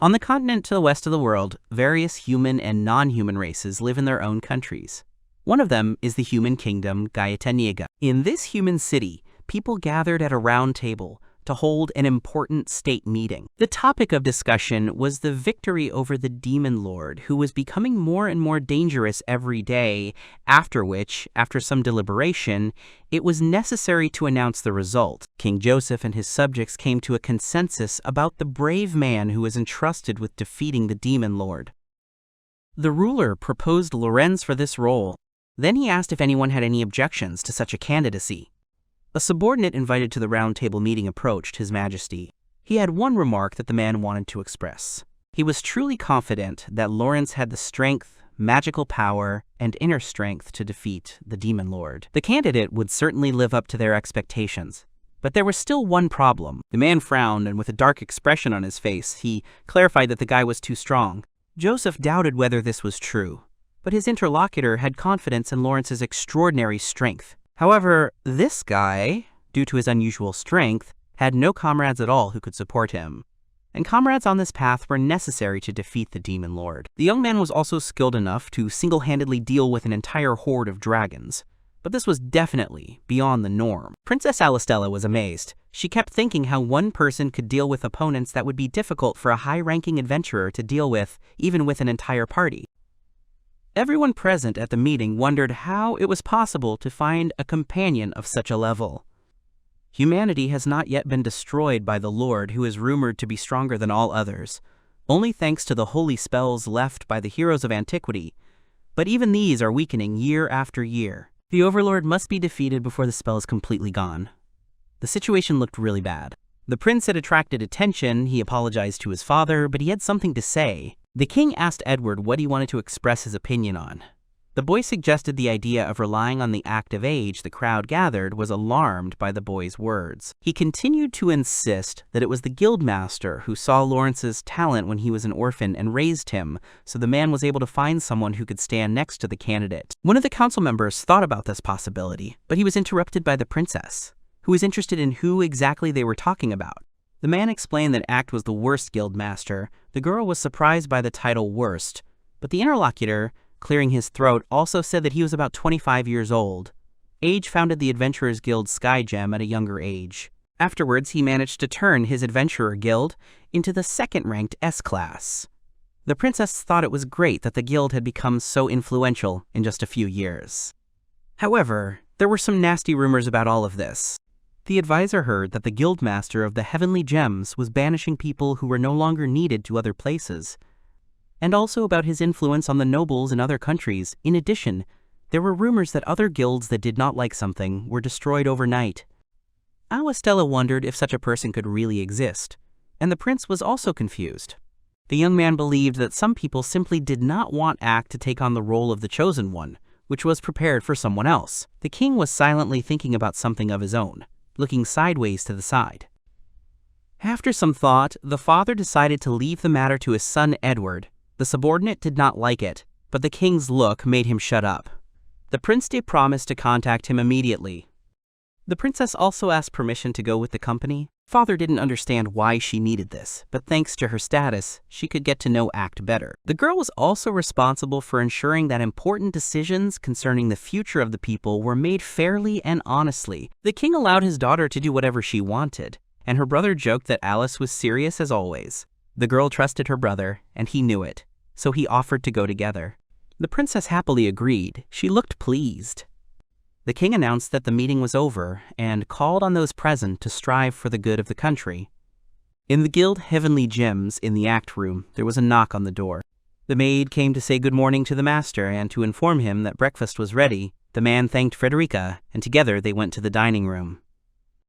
On the continent to the west of the world, various human and non-human races live in their own countries. One of them is the human kingdom Gaetaniga. In this human city, people gathered at a round table to hold an important state meeting. The topic of discussion was the victory over the demon lord, who was becoming more and more dangerous every day, after which, after some deliberation, it was necessary to announce the result. King Joseph and his subjects came to a consensus about the brave man who was entrusted with defeating the demon lord. The ruler proposed Lorenz for this role. Then he asked if anyone had any objections to such a candidacy. A subordinate invited to the round table meeting approached His Majesty. He had one remark that the man wanted to express. He was truly confident that Lorenz had the strength, magical power, and inner strength to defeat the demon lord. The candidate would certainly live up to their expectations. But there was still one problem. The man frowned, and with a dark expression on his face, he clarified that the guy was too strong. Joseph doubted whether this was true, but his interlocutor had confidence in Lorenz's extraordinary strength. However, this guy, due to his unusual strength, had no comrades at all who could support him. And comrades on this path were necessary to defeat the demon lord. The young man was also skilled enough to single-handedly deal with an entire horde of dragons. But this was definitely beyond the norm. Princess Alistella was amazed. She kept thinking how one person could deal with opponents that would be difficult for a high-ranking adventurer to deal with, even with an entire party. Everyone present at the meeting wondered how it was possible to find a companion of such a level. Humanity has not yet been destroyed by the Lord, who is rumored to be stronger than all others, only thanks to the holy spells left by the heroes of antiquity, but even these are weakening year after year. The Overlord must be defeated before the spell is completely gone. The situation looked really bad. The prince had attracted attention, he apologized to his father, but he had something to say. The king asked Edward what he wanted to express his opinion on. The boy suggested the idea of relying on the active age the crowd gathered was alarmed by the boy's words. He continued to insist that it was the Guildmaster who saw Lorenz's talent when he was an orphan and raised him, so the man was able to find someone who could stand next to the candidate. One of the council members thought about this possibility, but he was interrupted by the princess, who was interested in who exactly they were talking about. The man explained that Act was the worst Guildmaster. The girl was surprised by the title worst, but the interlocutor, clearing his throat, also said that he was about 25 years old. Age founded the Adventurers Guild Sky Gem at a younger age. Afterwards, he managed to turn his Adventurer Guild into the second-ranked S-Class. The princess thought it was great that the guild had become so influential in just a few years. However, there were some nasty rumors about all of this. The advisor heard that the Guildmaster of the Heavenly Gems was banishing people who were no longer needed to other places, and also about his influence on the nobles in other countries. In addition, there were rumors that other guilds that did not like something were destroyed overnight. Alistella wondered if such a person could really exist, and the prince was also confused. The young man believed that some people simply did not want Act to take on the role of the Chosen One, which was prepared for someone else. The king was silently thinking about something of his own, looking sideways to the side. After some thought, the father decided to leave the matter to his son Edward. The subordinate did not like it, but the king's look made him shut up. The prince promised to contact him immediately. The princess also asked permission to go with the company. Father didn't understand why she needed this, but thanks to her status, she could get to know Act better. The girl was also responsible for ensuring that important decisions concerning the future of the people were made fairly and honestly. The king allowed his daughter to do whatever she wanted, and her brother joked that Alice was serious as always. The girl trusted her brother, and he knew it, so he offered to go together. The princess happily agreed. She looked pleased. The king announced that the meeting was over and called on those present to strive for the good of the country. In the guild Heavenly Gems in the Act Room, there was a knock on the door. The maid came to say good morning to the master and to inform him that breakfast was ready. The man thanked Frederica, and together they went to the dining room.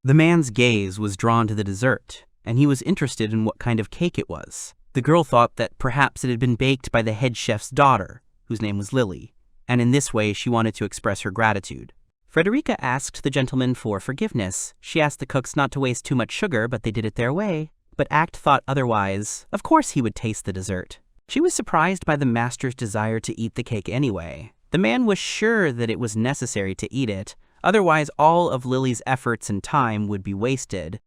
The man's gaze was drawn to the dessert, and he was interested in what kind of cake it was. The girl thought that perhaps it had been baked by the head chef's daughter, whose name was Lily, and in this way she wanted to express her gratitude. Frederica asked the gentleman for forgiveness. She asked the cooks not to waste too much sugar, but they did it their way. But Act thought otherwise. Of course he would taste the dessert. She was surprised by the master's desire to eat the cake anyway. The man was sure that it was necessary to eat it, otherwise all of Lily's efforts and time would be wasted.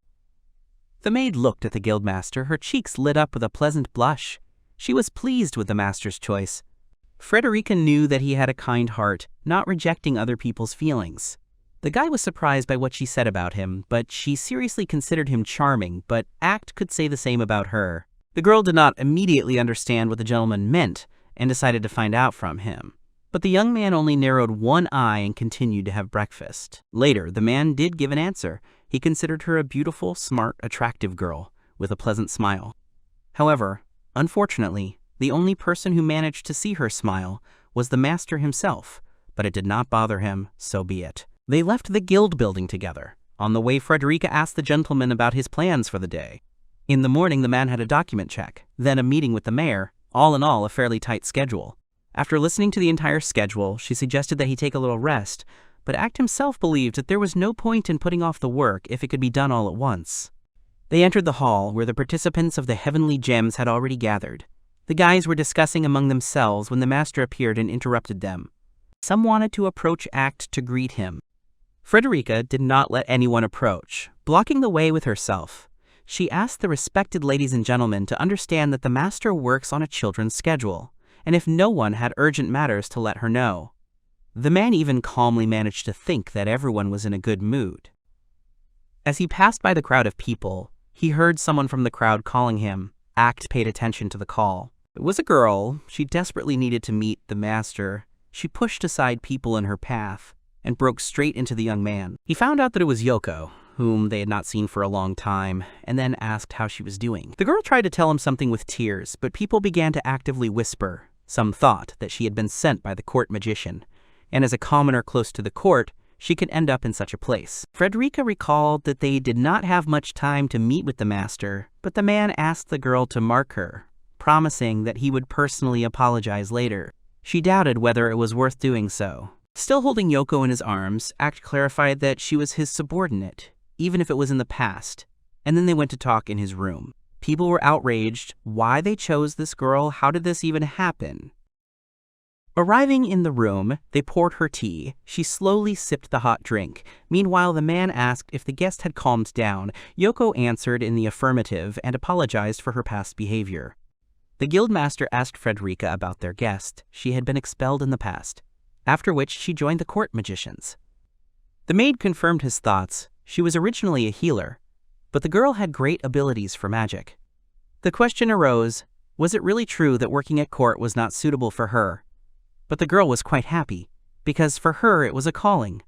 The maid looked at the Guildmaster, her cheeks lit up with a pleasant blush. She was pleased with the master's choice. Frederica knew that he had a kind heart, not rejecting other people's feelings. The guy was surprised by what she said about him, but she seriously considered him charming, but Act could say the same about her. The girl did not immediately understand what the gentleman meant and decided to find out from him. But the young man only narrowed one eye and continued to have breakfast. Later, the man did give an answer. He considered her a beautiful, smart, attractive girl with a pleasant smile. However, unfortunately, the only person who managed to see her smile was the master himself, but it did not bother him, so be it. They left the guild building together. On the way, Frederica asked the gentleman about his plans for the day. In the morning, the man had a document check, then a meeting with the mayor, all in all a fairly tight schedule. After listening to the entire schedule, she suggested that he take a little rest, but Act himself believed that there was no point in putting off the work if it could be done all at once. They entered the hall, where the participants of the Heavenly Gems had already gathered. The guys were discussing among themselves when the master appeared and interrupted them. Some wanted to approach Act to greet him. Frederica did not let anyone approach, blocking the way with herself. She asked the respected ladies and gentlemen to understand that the master works on a children's schedule, and if no one had urgent matters to let her know. The man even calmly managed to think that everyone was in a good mood. As he passed by the crowd of people, he heard someone from the crowd calling him. Act paid attention to the call. It was a girl. She desperately needed to meet the master. She pushed aside people in her path and broke straight into the young man. He found out that it was Yoko, whom they had not seen for a long time, and then asked how she was doing. The girl tried to tell him something with tears, but people began to actively whisper. Some thought that she had been sent by the court magician, and as a commoner close to the court, she could end up in such a place. Frederica recalled that they did not have much time to meet with the master, but the man asked the girl to mark her, promising that he would personally apologize later. She doubted whether it was worth doing so. Still holding Yoko in his arms, Act clarified that she was his subordinate, even if it was in the past, and then they went to talk in his room. People were outraged. Why they chose this girl? How did this even happen? Arriving in the room, they poured her tea. She slowly sipped the hot drink. Meanwhile, the man asked if the guest had calmed down. Yoko answered in the affirmative and apologized for her past behavior. The Guildmaster asked Frederica about their guest. She had been expelled in the past, after which she joined the court magicians. The maid confirmed his thoughts. She was originally a healer, but the girl had great abilities for magic. The question arose, was it really true that working at court was not suitable for her? But the girl was quite happy, because for her it was a calling.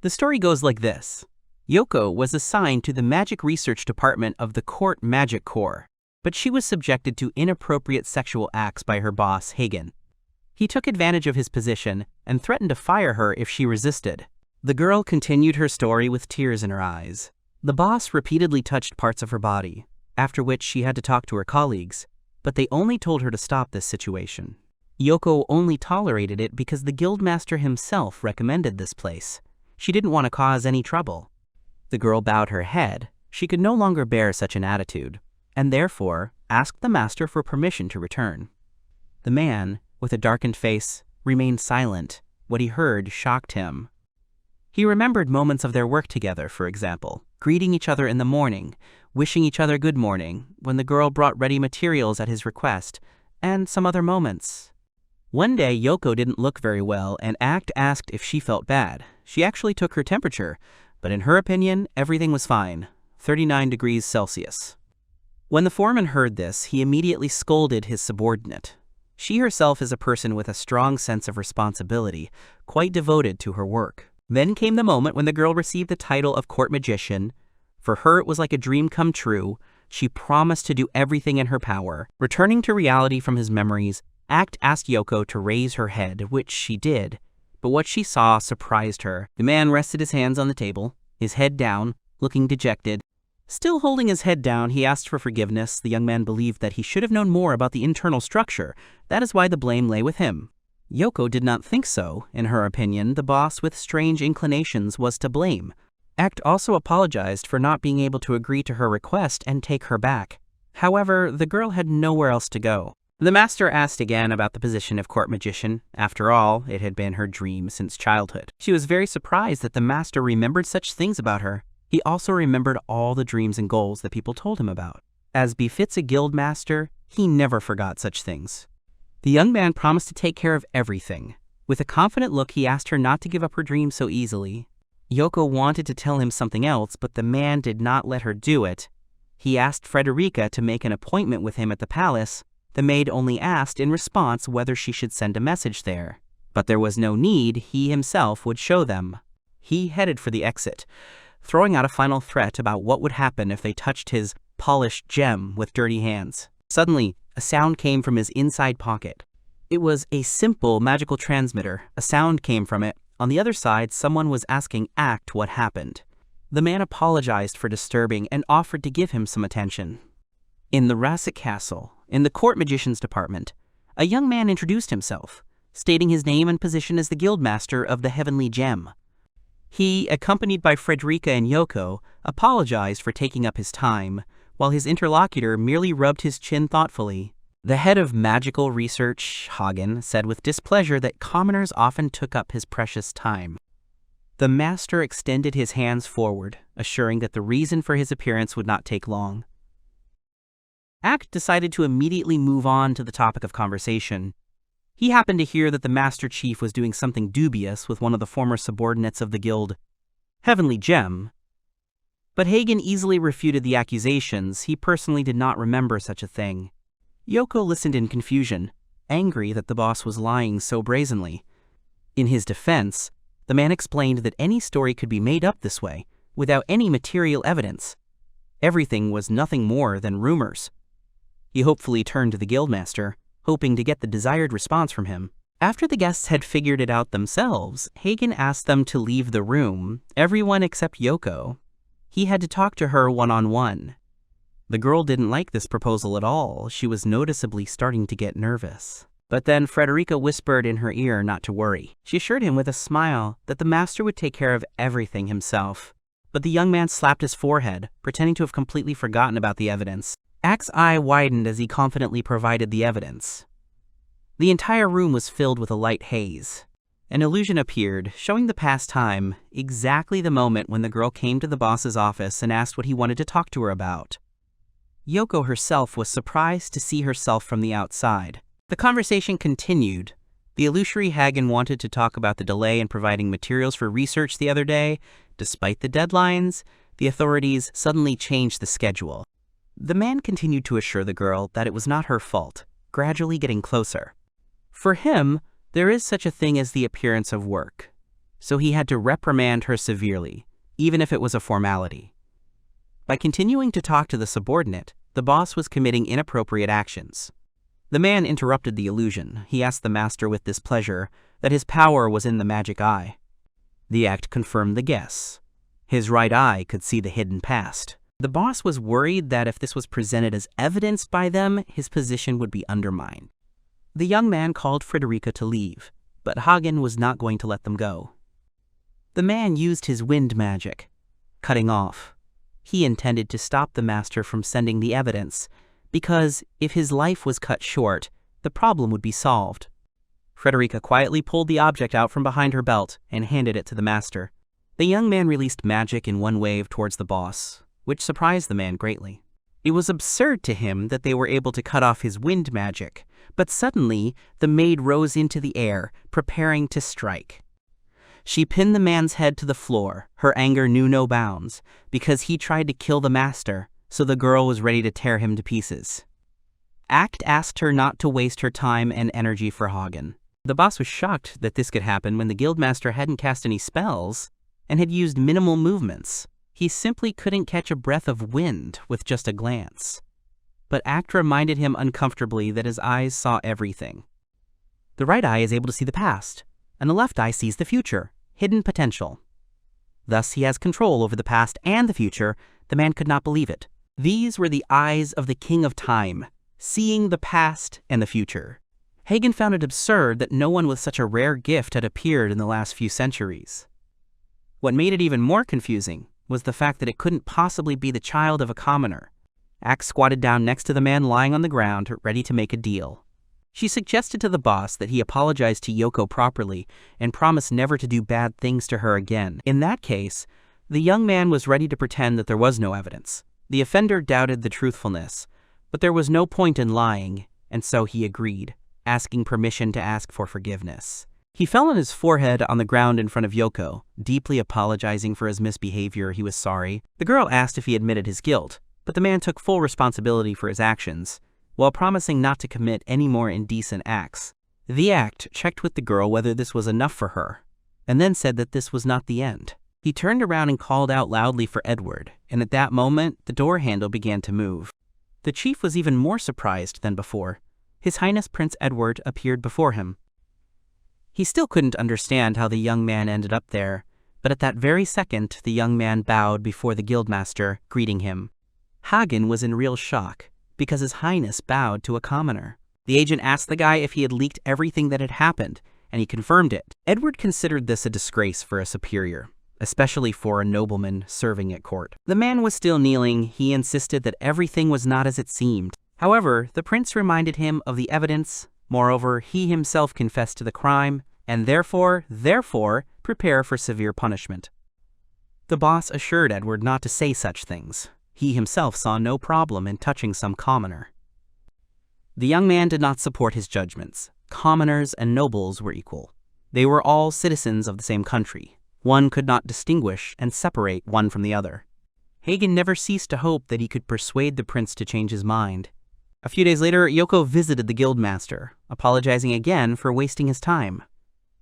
The story goes like this. Yoko was assigned to the Magic Research Department of the Court Magic Corps, but she was subjected to inappropriate sexual acts by her boss, Hagen. He took advantage of his position and threatened to fire her if she resisted. The girl continued her story with tears in her eyes. The boss repeatedly touched parts of her body, after which she had to talk to her colleagues, but they only told her to stop this situation. Yoko only tolerated it because the Guildmaster himself recommended this place. She didn't want to cause any trouble. The girl bowed her head. She could no longer bear such an attitude, and therefore asked the master for permission to return. The man, with a darkened face, remained silent. What he heard shocked him. He remembered moments of their work together, for example, greeting each other in the morning, wishing each other good morning, when the girl brought ready materials at his request, and some other moments. One day, Yoko didn't look very well, and Act asked if she felt bad. She actually took her temperature, but in her opinion, everything was fine, 39 degrees Celsius. When the foreman heard this, he immediately scolded his subordinate. She herself is a person with a strong sense of responsibility, quite devoted to her work. Then came the moment when the girl received the title of court magician. For her, it was like a dream come true. She promised to do everything in her power. Returning to reality from his memories, Act asked Yoko to raise her head, which she did. But what she saw surprised her. The man rested his hands on the table, his head down, looking dejected. Still holding his head down, he asked for forgiveness. The young man believed that he should have known more about the internal structure. That is why the blame lay with him. Yoko did not think so. In her opinion, the boss with strange inclinations was to blame. Act also apologized for not being able to agree to her request and take her back. However, the girl had nowhere else to go. The master asked again about the position of court magician. After all, it had been her dream since childhood. She was very surprised that the master remembered such things about her. He also remembered all the dreams and goals that people told him about. As befits a guildmaster, he never forgot such things. The young man promised to take care of everything. With a confident look, he asked her not to give up her dreams so easily. Yoko wanted to tell him something else, but the man did not let her do it. He asked Frederica to make an appointment with him at the palace. The maid only asked in response whether she should send a message there. But there was no need, he himself would show them. He headed for the exit, throwing out a final threat about what would happen if they touched his polished gem with dirty hands. Suddenly, a sound came from his inside pocket. It was a simple magical transmitter. A sound came from it. On the other side, someone was asking Act what happened. The man apologized for disturbing and offered to give him some attention. In the Rasik Castle, in the court magician's department, a young man introduced himself, stating his name and position as the Guildmaster of the Heavenly Gem. He, accompanied by Frederica and Yoko, apologized for taking up his time, while his interlocutor merely rubbed his chin thoughtfully. The head of magical research, Hagen, said with displeasure that commoners often took up his precious time. The master extended his hands forward, assuring that the reason for his appearance would not take long. Act decided to immediately move on to the topic of conversation. He happened to hear that the Master Chief was doing something dubious with one of the former subordinates of the guild, Heavenly Gem. But Hagen easily refuted the accusations. He personally did not remember such a thing. Yoko listened in confusion, angry that the boss was lying so brazenly. In his defense, the man explained that any story could be made up this way, without any material evidence. Everything was nothing more than rumors. He hopefully turned to the Guildmaster, hoping to get the desired response from him. After the guests had figured it out themselves, Hagen asked them to leave the room, everyone except Yoko. He had to talk to her one-on-one. The girl didn't like this proposal at all. She was noticeably starting to get nervous. But then Frederica whispered in her ear not to worry. She assured him with a smile that the master would take care of everything himself. But the young man slapped his forehead, pretending to have completely forgotten about the evidence. Act's eye widened as he confidently provided the evidence. The entire room was filled with a light haze. An illusion appeared, showing the past time, exactly the moment when the girl came to the boss's office and asked what he wanted to talk to her about. Yoko herself was surprised to see herself from the outside. The conversation continued. The illusory Hagen wanted to talk about the delay in providing materials for research the other day. Despite the deadlines, the authorities suddenly changed the schedule. The man continued to assure the girl that it was not her fault, gradually getting closer. For him, there is such a thing as the appearance of work, so he had to reprimand her severely, even if it was a formality. By continuing to talk to the subordinate, the boss was committing inappropriate actions. The man interrupted the illusion. He asked the master with displeasure that his power was in the magic eye. The act confirmed the guess. His right eye could see the hidden past. The boss was worried that if this was presented as evidence by them, his position would be undermined. The young man called Frederica to leave, but Hagen was not going to let them go. The man used his wind magic, cutting off. He intended to stop the master from sending the evidence, because if his life was cut short, the problem would be solved. Frederica quietly pulled the object out from behind her belt and handed it to the master. The young man released magic in one wave towards the boss, which surprised the man greatly. It was absurd to him that they were able to cut off his wind magic, but suddenly the maid rose into the air, preparing to strike. She pinned the man's head to the floor. Her anger knew no bounds, because he tried to kill the master, so the girl was ready to tear him to pieces. Act asked her not to waste her time and energy for Hagen. The boss was shocked that this could happen when the Guildmaster hadn't cast any spells and had used minimal movements. He simply couldn't catch a breath of wind with just a glance. But Act reminded him uncomfortably that his eyes saw everything. The right eye is able to see the past, and the left eye sees the future, hidden potential. Thus he has control over the past and the future. The man could not believe it. These were the eyes of the King of Time, seeing the past and the future. Hagen found it absurd that no one with such a rare gift had appeared in the last few centuries. What made it even more confusing was the fact that it couldn't possibly be the child of a commoner. Axe squatted down next to the man lying on the ground, ready to make a deal. She suggested to the boss that he apologize to Yoko properly and promise never to do bad things to her again. In that case, The young man was ready to pretend that there was no evidence. The offender doubted the truthfulness, but there was no point in lying, and so he agreed, asking permission to ask for forgiveness. He fell on his forehead on the ground in front of Yoko, deeply apologizing for his misbehavior. He was sorry. The girl asked if he admitted his guilt, but the man took full responsibility for his actions, while promising not to commit any more indecent acts. The act checked with the girl whether this was enough for her, and then said that this was not the end. He turned around and called out loudly for Edward, and at that moment, the door handle began to move. The chief was even more surprised than before. His Highness Prince Edward appeared before him. He still couldn't understand how the young man ended up there, but at that very second, the young man bowed before the Guildmaster, greeting him. Hagen was in real shock, because His Highness bowed to a commoner. The agent asked the guy if he had leaked everything that had happened, and he confirmed it. Edward considered this a disgrace for a superior, especially for a nobleman serving at court. The man was still kneeling. He insisted that everything was not as it seemed. However, the prince reminded him of the evidence. Moreover, he himself confessed to the crime, and therefore, prepare for severe punishment. The boss assured Edward not to say such things. He himself saw no problem in touching some commoner. The young man did not support his judgments. Commoners and nobles were equal. They were all citizens of the same country. One could not distinguish and separate one from the other. Hagen never ceased to hope that he could persuade the prince to change his mind. A few days later, Yoko visited the Guildmaster, apologizing again for wasting his time.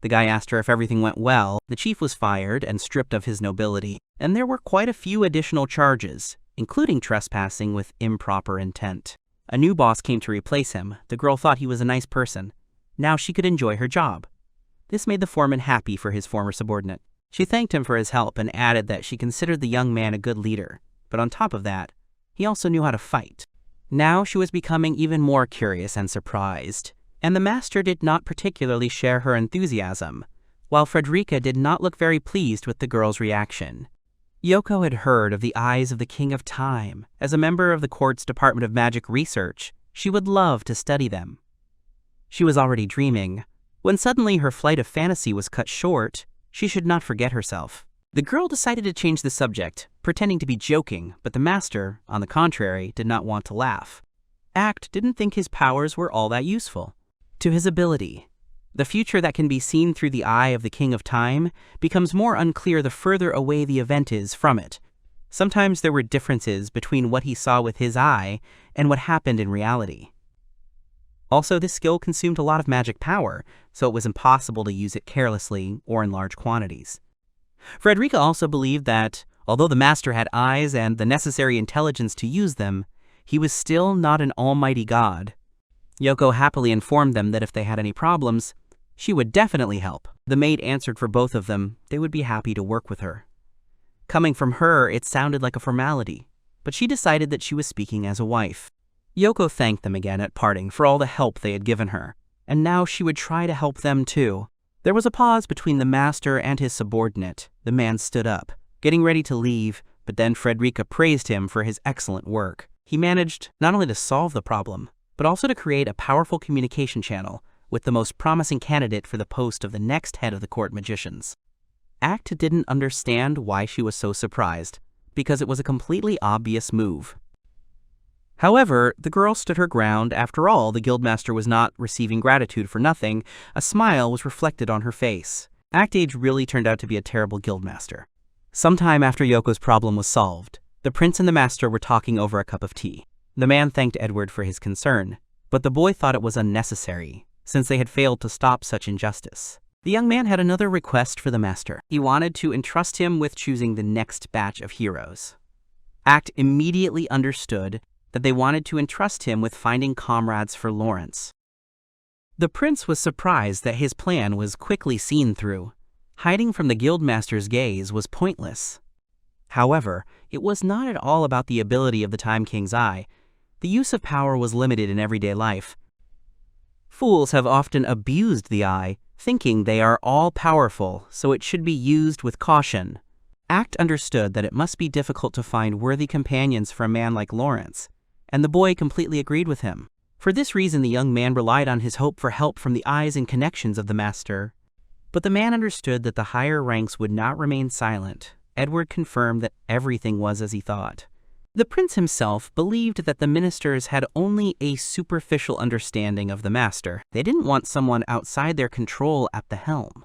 The guy asked her if everything went well. The chief was fired and stripped of his nobility, and there were quite a few additional charges, including trespassing with improper intent. A new boss came to replace him. The girl thought he was a nice person. Now she could enjoy her job. This made the foreman happy for his former subordinate. She thanked him for his help and added that she considered the young man a good leader, but on top of that, he also knew how to fight. Now she was becoming even more curious and surprised, and the master did not particularly share her enthusiasm, while Frederica did not look very pleased with the girl's reaction. Yoko had heard of the eyes of the King of Time. As a member of the court's Department of Magic Research, she would love to study them. She was already dreaming, when suddenly her flight of fantasy was cut short. She should not forget herself. The girl decided to change the subject, pretending to be joking, but the master, on the contrary, did not want to laugh. Act didn't think his powers were all that useful. To his ability, the future that can be seen through the eye of the King of Time becomes more unclear the further away the event is from it. Sometimes there were differences between what he saw with his eye and what happened in reality. Also, this skill consumed a lot of magic power, so it was impossible to use it carelessly or in large quantities. Frederica also believed that, although the master had eyes and the necessary intelligence to use them, he was still not an almighty god. Yoko happily informed them that if they had any problems, she would definitely help. The maid answered for both of them. They would be happy to work with her. Coming from her, it sounded like a formality, but she decided that she was speaking as a wife. Yoko thanked them again at parting for all the help they had given her, and now she would try to help them too. There was a pause between the master and his subordinate. The man stood up, getting ready to leave, but then Frederica praised him for his excellent work. He managed not only to solve the problem, but also to create a powerful communication channel with the most promising candidate for the post of the next head of the court magicians. Act didn't understand why she was so surprised, because it was a completely obvious move. However, the girl stood her ground. After all, the Guildmaster was not receiving gratitude for nothing. A smile was reflected on her face. Actage really turned out to be a terrible Guildmaster. Sometime after Yoko's problem was solved, the prince and the master were talking over a cup of tea. The man thanked Edward for his concern, but the boy thought it was unnecessary, since they had failed to stop such injustice. The young man had another request for the master. He wanted to entrust him with choosing the next batch of heroes. Act immediately understood that they wanted to entrust him with finding comrades for Lawrence. The prince was surprised that his plan was quickly seen through. Hiding from the Guildmaster's gaze was pointless. However, it was not at all about the ability of the Time King's eye. The use of power was limited in everyday life. Fools have often abused the eye, thinking they are all-powerful, so it should be used with caution. Act understood that it must be difficult to find worthy companions for a man like Lawrence, and the boy completely agreed with him. For this reason, the young man relied on his hope for help from the eyes and connections of the master. But the man understood that the higher ranks would not remain silent, Edward confirmed that everything was as he thought. The prince himself believed that the ministers had only a superficial understanding of the master. They didn't want someone outside their control at the helm.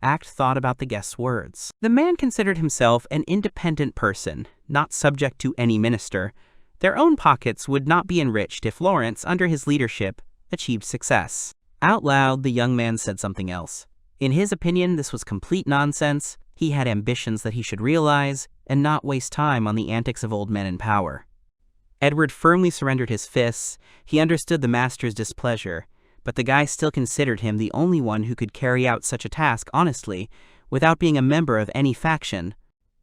Act thought about the guest's words. The man considered himself an independent person, not subject to any minister. Their own pockets would not be enriched if Lawrence, under his leadership, achieved success. Out loud, the young man said something else. In his opinion, this was complete nonsense. He had ambitions that he should realize, and not waste time on the antics of old men in power. Edward firmly surrendered his fists. He understood the master's displeasure, but the guy still considered him the only one who could carry out such a task honestly, without being a member of any faction.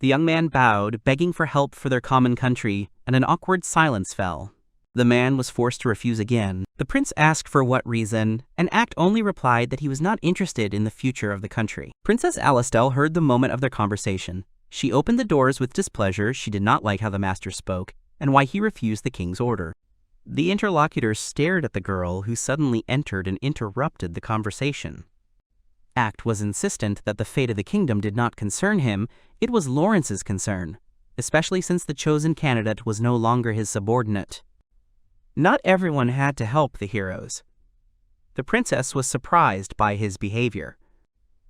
The young man bowed, begging for help for their common country, and an awkward silence fell. The man was forced to refuse again. The prince asked for what reason, and Act only replied that he was not interested in the future of the country. Princess Alastel heard the moment of their conversation. She opened the doors with displeasure. She did not like how the master spoke, and why he refused the king's order. The interlocutors stared at the girl, who suddenly entered and interrupted the conversation. Act was insistent that the fate of the kingdom did not concern him. It was Lawrence's concern, especially since the chosen candidate was no longer his subordinate. Not everyone had to help the heroes. The princess was surprised by his behavior.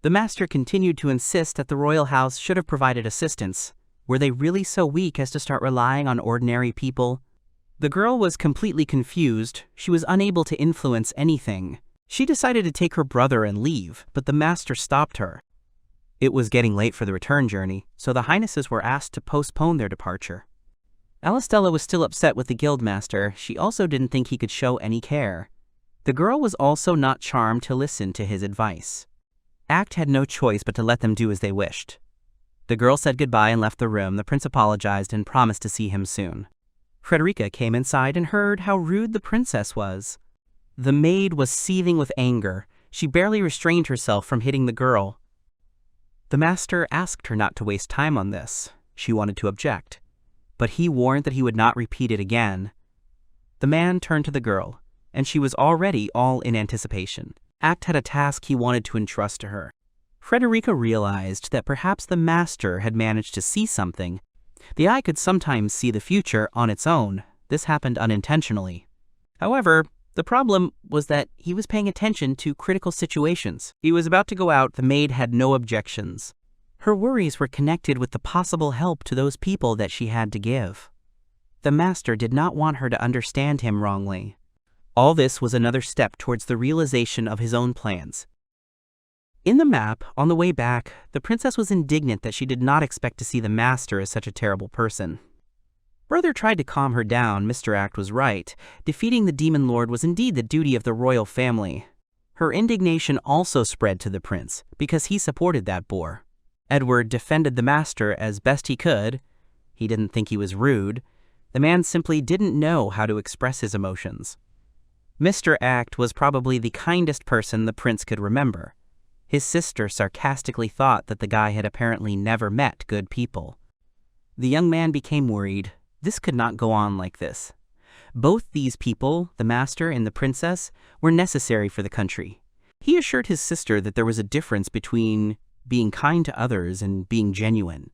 The master continued to insist that the royal house should have provided assistance. Were they really so weak as to start relying on ordinary people? The girl was completely confused. She was unable to influence anything. She decided to take her brother and leave, but the master stopped her. It was getting late for the return journey, so the highnesses were asked to postpone their departure. Alistella was still upset with the Guildmaster. She also didn't think he could show any care. The girl was also not charmed to listen to his advice. Act had no choice but to let them do as they wished. The girl said goodbye and left the room. The prince apologized and promised to see him soon. Frederica came inside and heard how rude the princess was. The maid was seething with anger. She barely restrained herself from hitting the girl. The master asked her not to waste time on this. She wanted to object, but he warned that he would not repeat it again. The man turned to the girl, and she was already all in anticipation. Act had a task he wanted to entrust to her. Frederica realized that perhaps the master had managed to see something. The eye could sometimes see the future on its own. This happened unintentionally. However, the problem was that he was paying attention to critical situations. He was about to go out. The maid had no objections. Her worries were connected with the possible help to those people that she had to give. The master did not want her to understand him wrongly. All this was another step towards the realization of his own plans. In the map, on the way back, the princess was indignant that she did not expect to see the master as such a terrible person. Brother tried to calm her down. Mr. Act was right. Defeating the demon lord was indeed the duty of the royal family. Her indignation also spread to the prince, because he supported that boar. Edward defended the master as best he could. He didn't think he was rude. The man simply didn't know how to express his emotions. Mr. Act was probably the kindest person the prince could remember. His sister sarcastically thought that the guy had apparently never met good people. The young man became worried. This could not go on like this. Both these people, the master and the princess, were necessary for the country. He assured his sister that there was a difference between being kind to others and being genuine.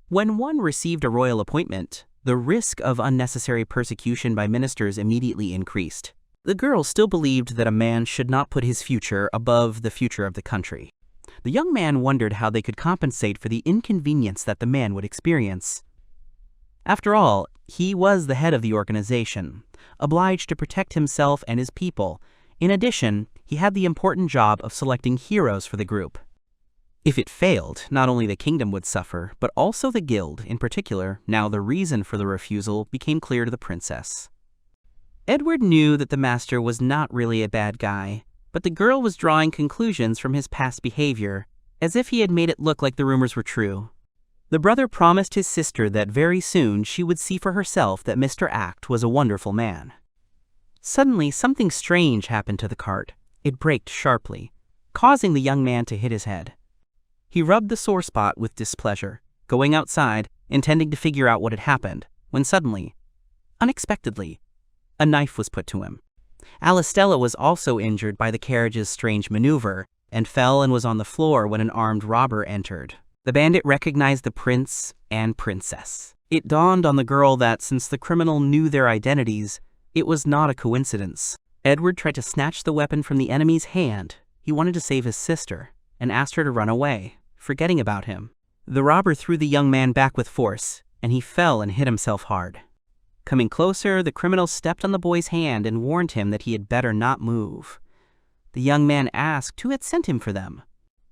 When one received a royal appointment, the risk of unnecessary persecution by ministers immediately increased. The girl still believed that a man should not put his future above the future of the country. The young man wondered how they could compensate for the inconvenience that the man would experience. After all, he was the head of the organization, obliged to protect himself and his people. In addition, he had the important job of selecting heroes for the group. If it failed, not only the kingdom would suffer, but also the guild. In particular, now the reason for the refusal became clear to the princess. Edward knew that the master was not really a bad guy, but the girl was drawing conclusions from his past behavior, as if he had made it look like the rumors were true. The brother promised his sister that very soon she would see for herself that Mr. Act was a wonderful man. Suddenly, something strange happened to the cart. It braked sharply, causing the young man to hit his head. He rubbed the sore spot with displeasure, going outside, intending to figure out what had happened, when suddenly, unexpectedly, a knife was put to him. Alistella was also injured by the carriage's strange maneuver, and fell and was on the floor when an armed robber entered. The bandit recognized the prince and princess. It dawned on the girl that since the criminal knew their identities, it was not a coincidence. Edward tried to snatch the weapon from the enemy's hand. He wanted to save his sister and asked her to run away, forgetting about him. The robber threw the young man back with force, and he fell and hit himself hard. Coming closer, the criminal stepped on the boy's hand and warned him that he had better not move. The young man asked who had sent him for them.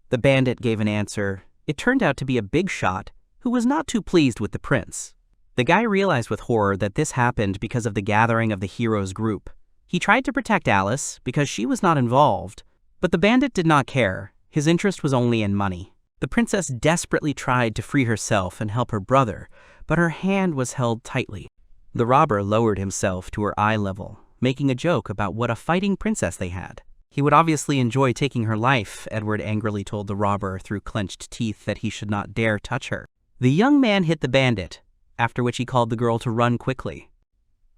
The bandit gave an answer. It turned out to be a big shot who was not too pleased with the prince. The guy realized with horror that this happened because of the gathering of the heroes' group. He tried to protect Alice because she was not involved, but the bandit did not care. His interest was only in money. The princess desperately tried to free herself and help her brother, but her hand was held tightly. The robber lowered himself to her eye level, making a joke about what a fighting princess they had. He would obviously enjoy taking her life, Edward angrily told the robber through clenched teeth that he should not dare touch her. The young man hit the bandit, after which he called the girl to run quickly.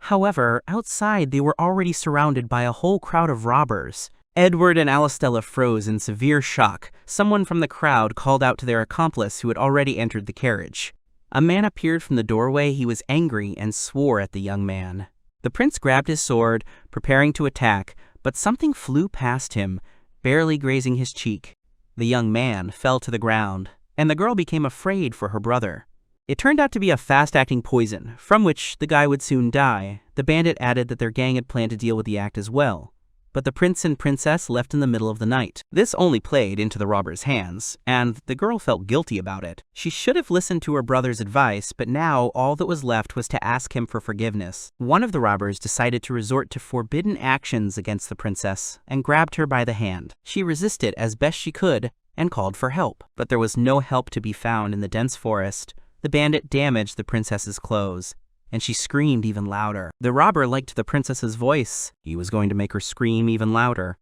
However, outside they were already surrounded by a whole crowd of robbers. Edward and Alistella froze in severe shock. Someone from the crowd called out to their accomplice who had already entered the carriage. A man appeared from the doorway. He was angry and swore at the young man. The prince grabbed his sword, preparing to attack, but something flew past him, barely grazing his cheek. The young man fell to the ground, and the girl became afraid for her brother. It turned out to be a fast-acting poison, from which the guy would soon die. The bandit added that their gang had planned to deal with the act as well, but the prince and princess left in the middle of the night. This only played into the robber's hands, and the girl felt guilty about it. She should have listened to her brother's advice, but now all that was left was to ask him for forgiveness. One of the robbers decided to resort to forbidden actions against the princess and grabbed her by the hand. She resisted as best she could and called for help, but there was no help to be found in the dense forest. The bandit damaged the princess's clothes, and she screamed even louder. The robber liked the princess's voice. He was going to make her scream even louder.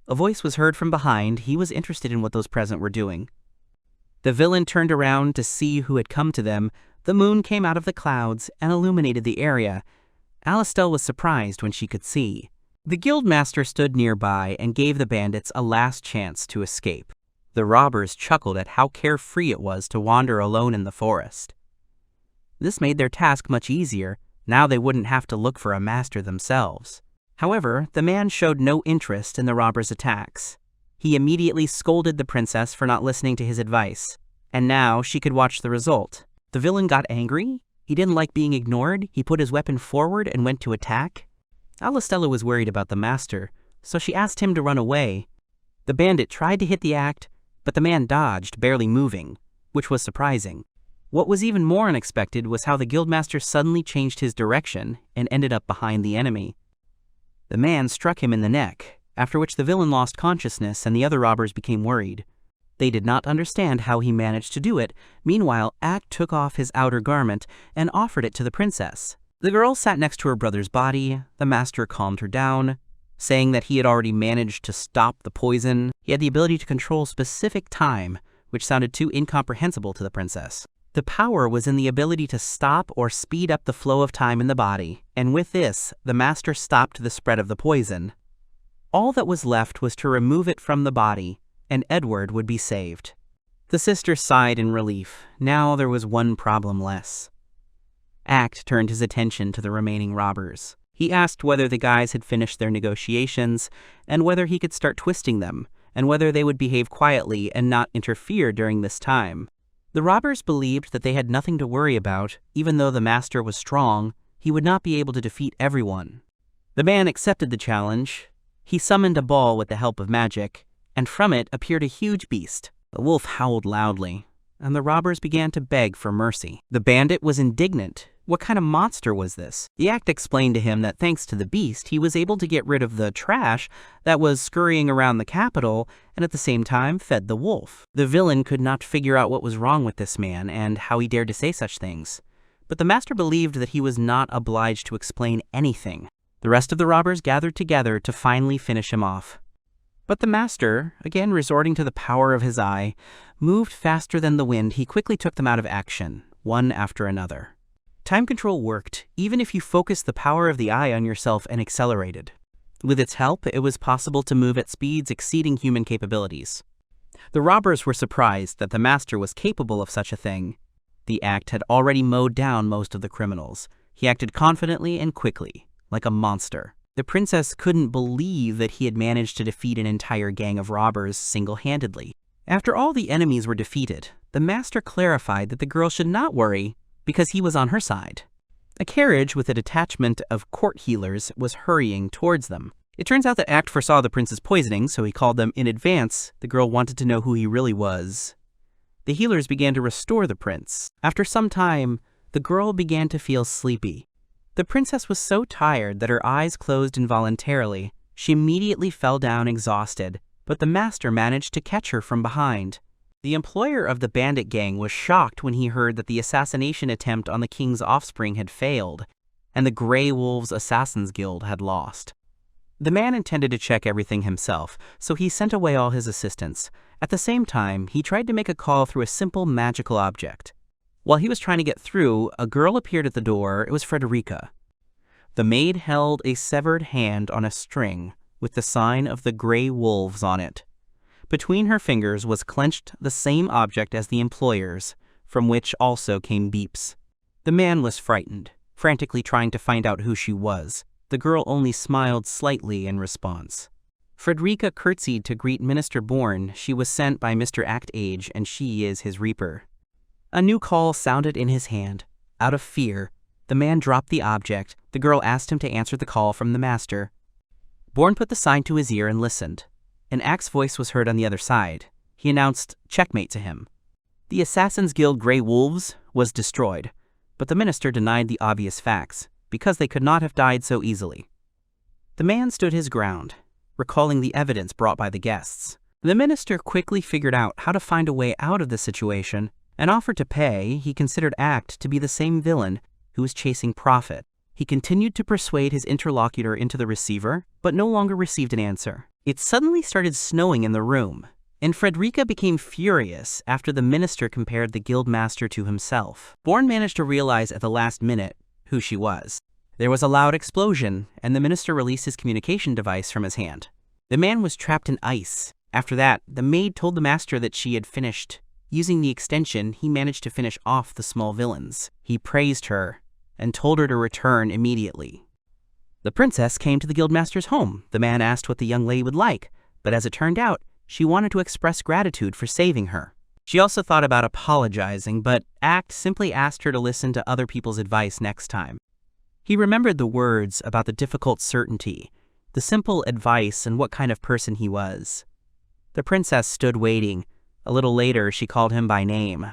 A voice was heard from behind. He was interested in what those present were doing. The villain turned around to see who had come to them. The moon came out of the clouds and illuminated the area. Alistelle was surprised when she could see. The Guildmaster stood nearby and gave the bandits a last chance to escape. The robbers chuckled at how carefree it was to wander alone in the forest. This made their task much easier. Now they wouldn't have to look for a master themselves. However, the man showed no interest in the robbers' attacks. He immediately scolded the princess for not listening to his advice, and now she could watch the result. The villain got angry. He didn't like being ignored. He put his weapon forward and went to attack. Alistella was worried about the master, so she asked him to run away. The bandit tried to hit the act, but the man dodged, barely moving, which was surprising. What was even more unexpected was how the Guildmaster suddenly changed his direction and ended up behind the enemy. The man struck him in the neck, after which the villain lost consciousness and the other robbers became worried. They did not understand how he managed to do it. Meanwhile, Act took off his outer garment and offered it to the princess. The girl sat next to her brother's body. The master calmed her down, saying that he had already managed to stop the poison. He had the ability to control specific time, which sounded too incomprehensible to the princess. The power was in the ability to stop or speed up the flow of time in the body, and with this, the master stopped the spread of the poison. All that was left was to remove it from the body, and Edward would be saved. The sister sighed in relief. Now there was one problem less. Act turned his attention to the remaining robbers. He asked whether the guys had finished their negotiations, and whether he could start twisting them, and whether they would behave quietly and not interfere during this time. The robbers believed that they had nothing to worry about. Even though the master was strong, he would not be able to defeat everyone. The man accepted the challenge. He summoned a ball with the help of magic, and from it appeared a huge beast. The wolf howled loudly, and the robbers began to beg for mercy. The bandit was indignant. What kind of monster was this? The act explained to him that thanks to the beast, he was able to get rid of the trash that was scurrying around the capital and at the same time fed the wolf. The villain could not figure out what was wrong with this man and how he dared to say such things. But the master believed that he was not obliged to explain anything. The rest of the robbers gathered together to finally finish him off. But the master, again resorting to the power of his eye, moved faster than the wind. He quickly took them out of action, one after another. Time control worked, even if you focused the power of the eye on yourself and accelerated. With its help, it was possible to move at speeds exceeding human capabilities. The robbers were surprised that the master was capable of such a thing. The act had already mowed down most of the criminals. He acted confidently and quickly, like a monster. The princess couldn't believe that he had managed to defeat an entire gang of robbers single-handedly. After all the enemies were defeated, the master clarified that the girl should not worry because he was on her side. A carriage with a detachment of court healers was hurrying towards them. It turns out that Act foresaw the prince's poisoning, so he called them in advance. The girl wanted to know who he really was. The healers began to restore the prince. After some time, the girl began to feel sleepy. The princess was so tired that her eyes closed involuntarily. She immediately fell down exhausted, but the master managed to catch her from behind. The employer of the bandit gang was shocked when he heard that the assassination attempt on the king's offspring had failed, and the Grey Wolves Assassins Guild had lost. The man intended to check everything himself, so he sent away all his assistants. At the same time, he tried to make a call through a simple magical object. While he was trying to get through, a girl appeared at the door. It was Frederica. The maid held a severed hand on a string with the sign of the Grey Wolves on it. Between her fingers was clenched the same object as the employer's, from which also came beeps. The man was frightened, frantically trying to find out who she was. The girl only smiled slightly in response. Frederica curtsied to greet Minister Bourne. She was sent by Mr. Act Age, and she is his reaper. A new call sounded in his hand. Out of fear, the man dropped the object. The girl asked him to answer the call from the master. Bourne put the sign to his ear and listened. An Act's voice was heard on the other side. He announced checkmate to him. The Assassin's Guild Grey Wolves was destroyed, but the minister denied the obvious facts, because they could not have died so easily. The man stood his ground, recalling the evidence brought by the guests. The minister quickly figured out how to find a way out of the situation and offered to pay. He considered Act to be the same villain who was chasing profit. He continued to persuade his interlocutor into the receiver, but no longer received an answer. It suddenly started snowing in the room, and Frederica became furious after the minister compared the Guildmaster to himself. Bourne managed to realize at the last minute who she was. There was a loud explosion, and the minister released his communication device from his hand. The man was trapped in ice. After that, the maid told the master that she had finished. Using the extension, he managed to finish off the small villains. He praised her and told her to return immediately. The princess came to the Guildmaster's home. The man asked what the young lady would like, but as it turned out, she wanted to express gratitude for saving her. She also thought about apologizing, but Act simply asked her to listen to other people's advice next time. He remembered the words about the difficult certainty, the simple advice, and what kind of person he was. The princess stood waiting. A little later, she called him by name.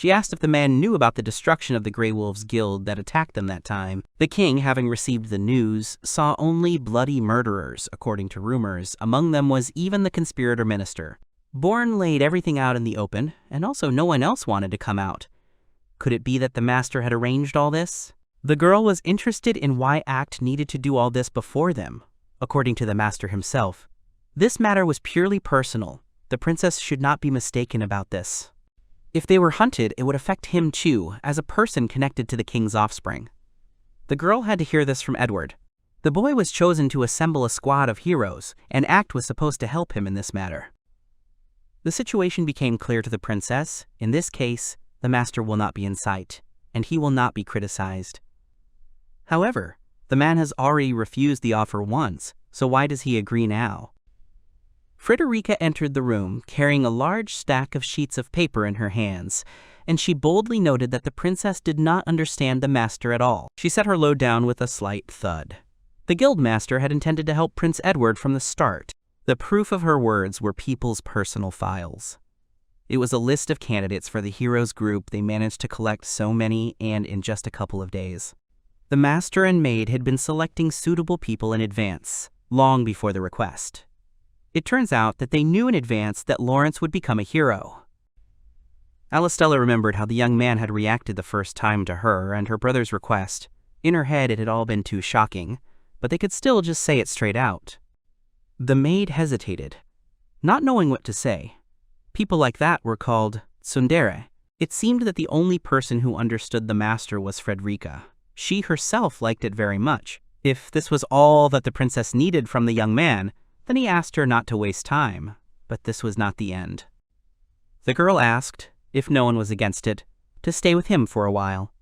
She asked if the man knew about the destruction of the Grey Wolves Guild that attacked them that time. The king, having received the news, saw only bloody murderers, according to rumors. Among them was even the conspirator minister. Bourne laid everything out in the open, and also no one else wanted to come out. Could it be that the master had arranged all this? The girl was interested in why Act needed to do all this before them, according to the master himself. This matter was purely personal. The princess should not be mistaken about this. If they were hunted, it would affect him too, as a person connected to the king's offspring. The girl had to hear this from Edward. The boy was chosen to assemble a squad of heroes, and Act was supposed to help him in this matter. The situation became clear to the princess. In this case, the master will not be in sight, and he will not be criticized. However, the man has already refused the offer once, so why does he agree now? Frederica entered the room, carrying a large stack of sheets of paper in her hands, and she boldly noted that the princess did not understand the master at all. She set her load down with a slight thud. The Guildmaster had intended to help Prince Edward from the start. The proof of her words were people's personal files. It was a list of candidates for the heroes group. They managed to collect so many, and in just a couple of days. The master and maid had been selecting suitable people in advance, long before the request. It turns out that they knew in advance that Lawrence would become a hero. Alistella remembered how the young man had reacted the first time to her and her brother's request. In her head, it had all been too shocking, but they could still just say it straight out. The maid hesitated, not knowing what to say. People like that were called tsundere. It seemed that the only person who understood the master was Frederica. She herself liked it very much. If this was all that the princess needed from the young man, then he asked her not to waste time. But this was not the end. The girl asked, if no one was against it, to stay with him for a while.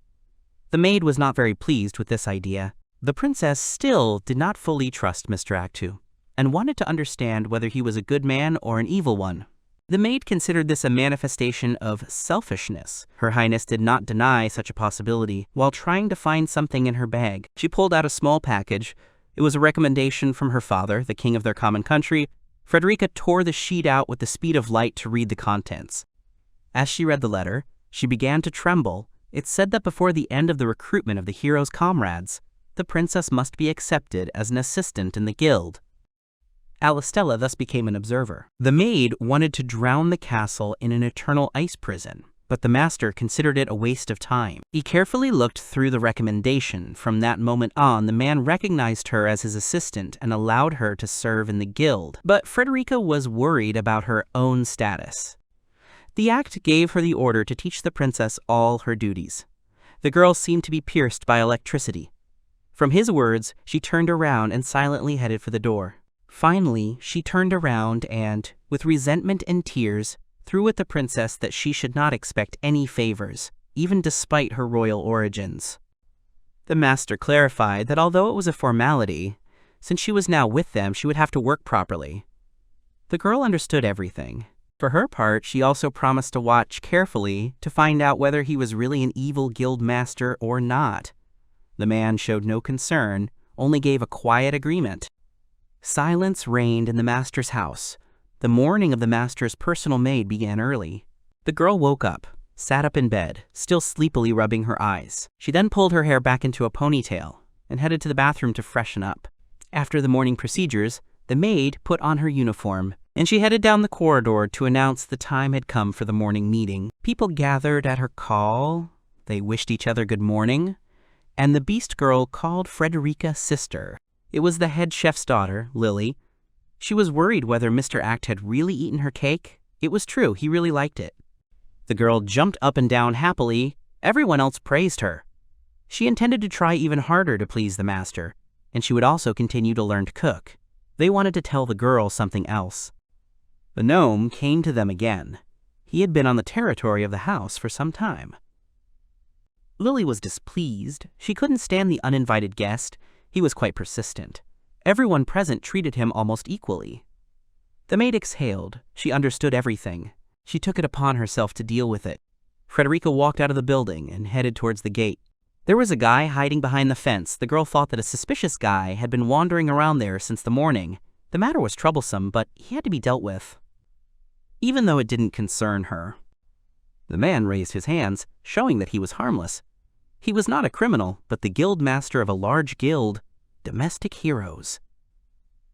The maid was not very pleased with this idea. The princess still did not fully trust Mr. Actu, and wanted to understand whether he was a good man or an evil one. The maid considered this a manifestation of selfishness. Her Highness did not deny such a possibility. While trying to find something in her bag, she pulled out a small package. It was a recommendation from her father, the king of their common country. Frederica tore the sheet out with the speed of light to read the contents. As she read the letter, she began to tremble. It said that before the end of the recruitment of the hero's comrades, the princess must be accepted as an assistant in the guild. Alistella thus became an observer. The maid wanted to drown the castle in an eternal ice prison, but the master considered it a waste of time. He carefully looked through the recommendation. From that moment on, the man recognized her as his assistant and allowed her to serve in the guild. But Frederica was worried about her own status. The act gave her the order to teach the princess all her duties. The girl seemed to be pierced by electricity. From his words, she turned around and silently headed for the door. Finally, she turned around and, with resentment and tears, threw at the princess that she should not expect any favors, even despite her royal origins. The master clarified that although it was a formality, since she was now with them, she would have to work properly. The girl understood everything. For her part, she also promised to watch carefully to find out whether he was really an evil guildmaster or not. The man showed no concern, only gave a quiet agreement. Silence reigned in the master's house. The morning of the master's personal maid began early. The girl woke up, sat up in bed, still sleepily rubbing her eyes. She then pulled her hair back into a ponytail and headed to the bathroom to freshen up. After the morning procedures, the maid put on her uniform, and she headed down the corridor to announce the time had come for the morning meeting. People gathered at her call. They wished each other good morning, and the beast girl called Frederica sister. It was the head chef's daughter, Lily. She was worried whether Mr. Act had really eaten her cake. It was true, he really liked it. The girl jumped up and down happily. Everyone else praised her. She intended to try even harder to please the master, and she would also continue to learn to cook. They wanted to tell the girl something else. The gnome came to them again. He had been on the territory of the house for some time. Lily was displeased. She couldn't stand the uninvited guest. He was quite persistent. Everyone present treated him almost equally. The maid exhaled. She understood everything. She took it upon herself to deal with it. Frederica walked out of the building and headed towards the gate. There was a guy hiding behind the fence. The girl thought that a suspicious guy had been wandering around there since the morning. The matter was troublesome, but he had to be dealt with, even though it didn't concern her. The man raised his hands, showing that he was harmless. He was not a criminal, but the guildmaster of a large guild, Domestic Heroes.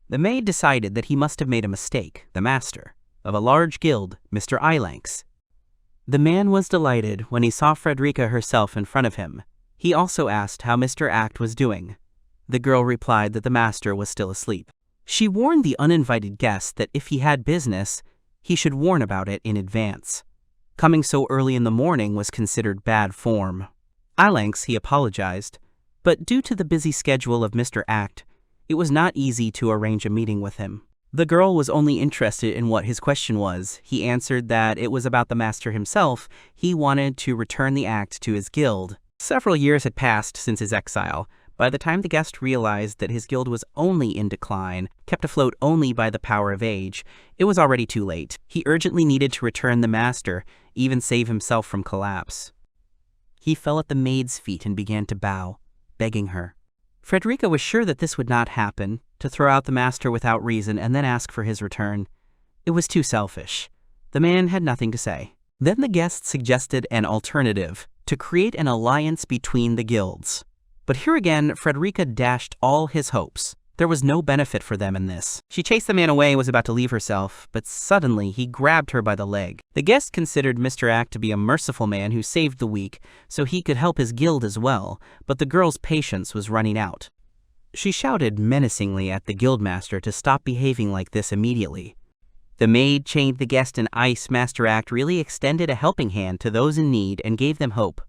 The maid decided that he must have made a mistake, the master of a large guild, Mr. Ilanx. The man was delighted when he saw Frederica herself in front of him. He also asked how Mr. Act was doing. The girl replied that the master was still asleep. She warned the uninvited guest that if he had business, he should warn about it in advance. Coming so early in the morning was considered bad form. Ilanx, he apologized, but due to the busy schedule of Mr. Act, it was not easy to arrange a meeting with him. The girl was only interested in what his question was. He answered that it was about the master himself. He wanted to return the act to his guild. Several years had passed since his exile. By the time the guest realized that his guild was only in decline, kept afloat only by the power of age, it was already too late. He urgently needed to return the master, even save himself from collapse. He fell at the maid's feet and began to bow, begging her. Frederica was sure that this would not happen, to throw out the master without reason and then ask for his return. It was too selfish. The man had nothing to say. Then the guest suggested an alternative, to create an alliance between the guilds. But here again, Frederica dashed all his hopes. There was no benefit for them in this. She chased the man away and was about to leave herself, but suddenly he grabbed her by the leg. The guest considered Mr. Act to be a merciful man who saved the weak, so he could help his guild as well, but the girl's patience was running out. She shouted menacingly at the Guildmaster to stop behaving like this immediately. The maid chained the guest in ice. Master Act really extended a helping hand to those in need and gave them hope.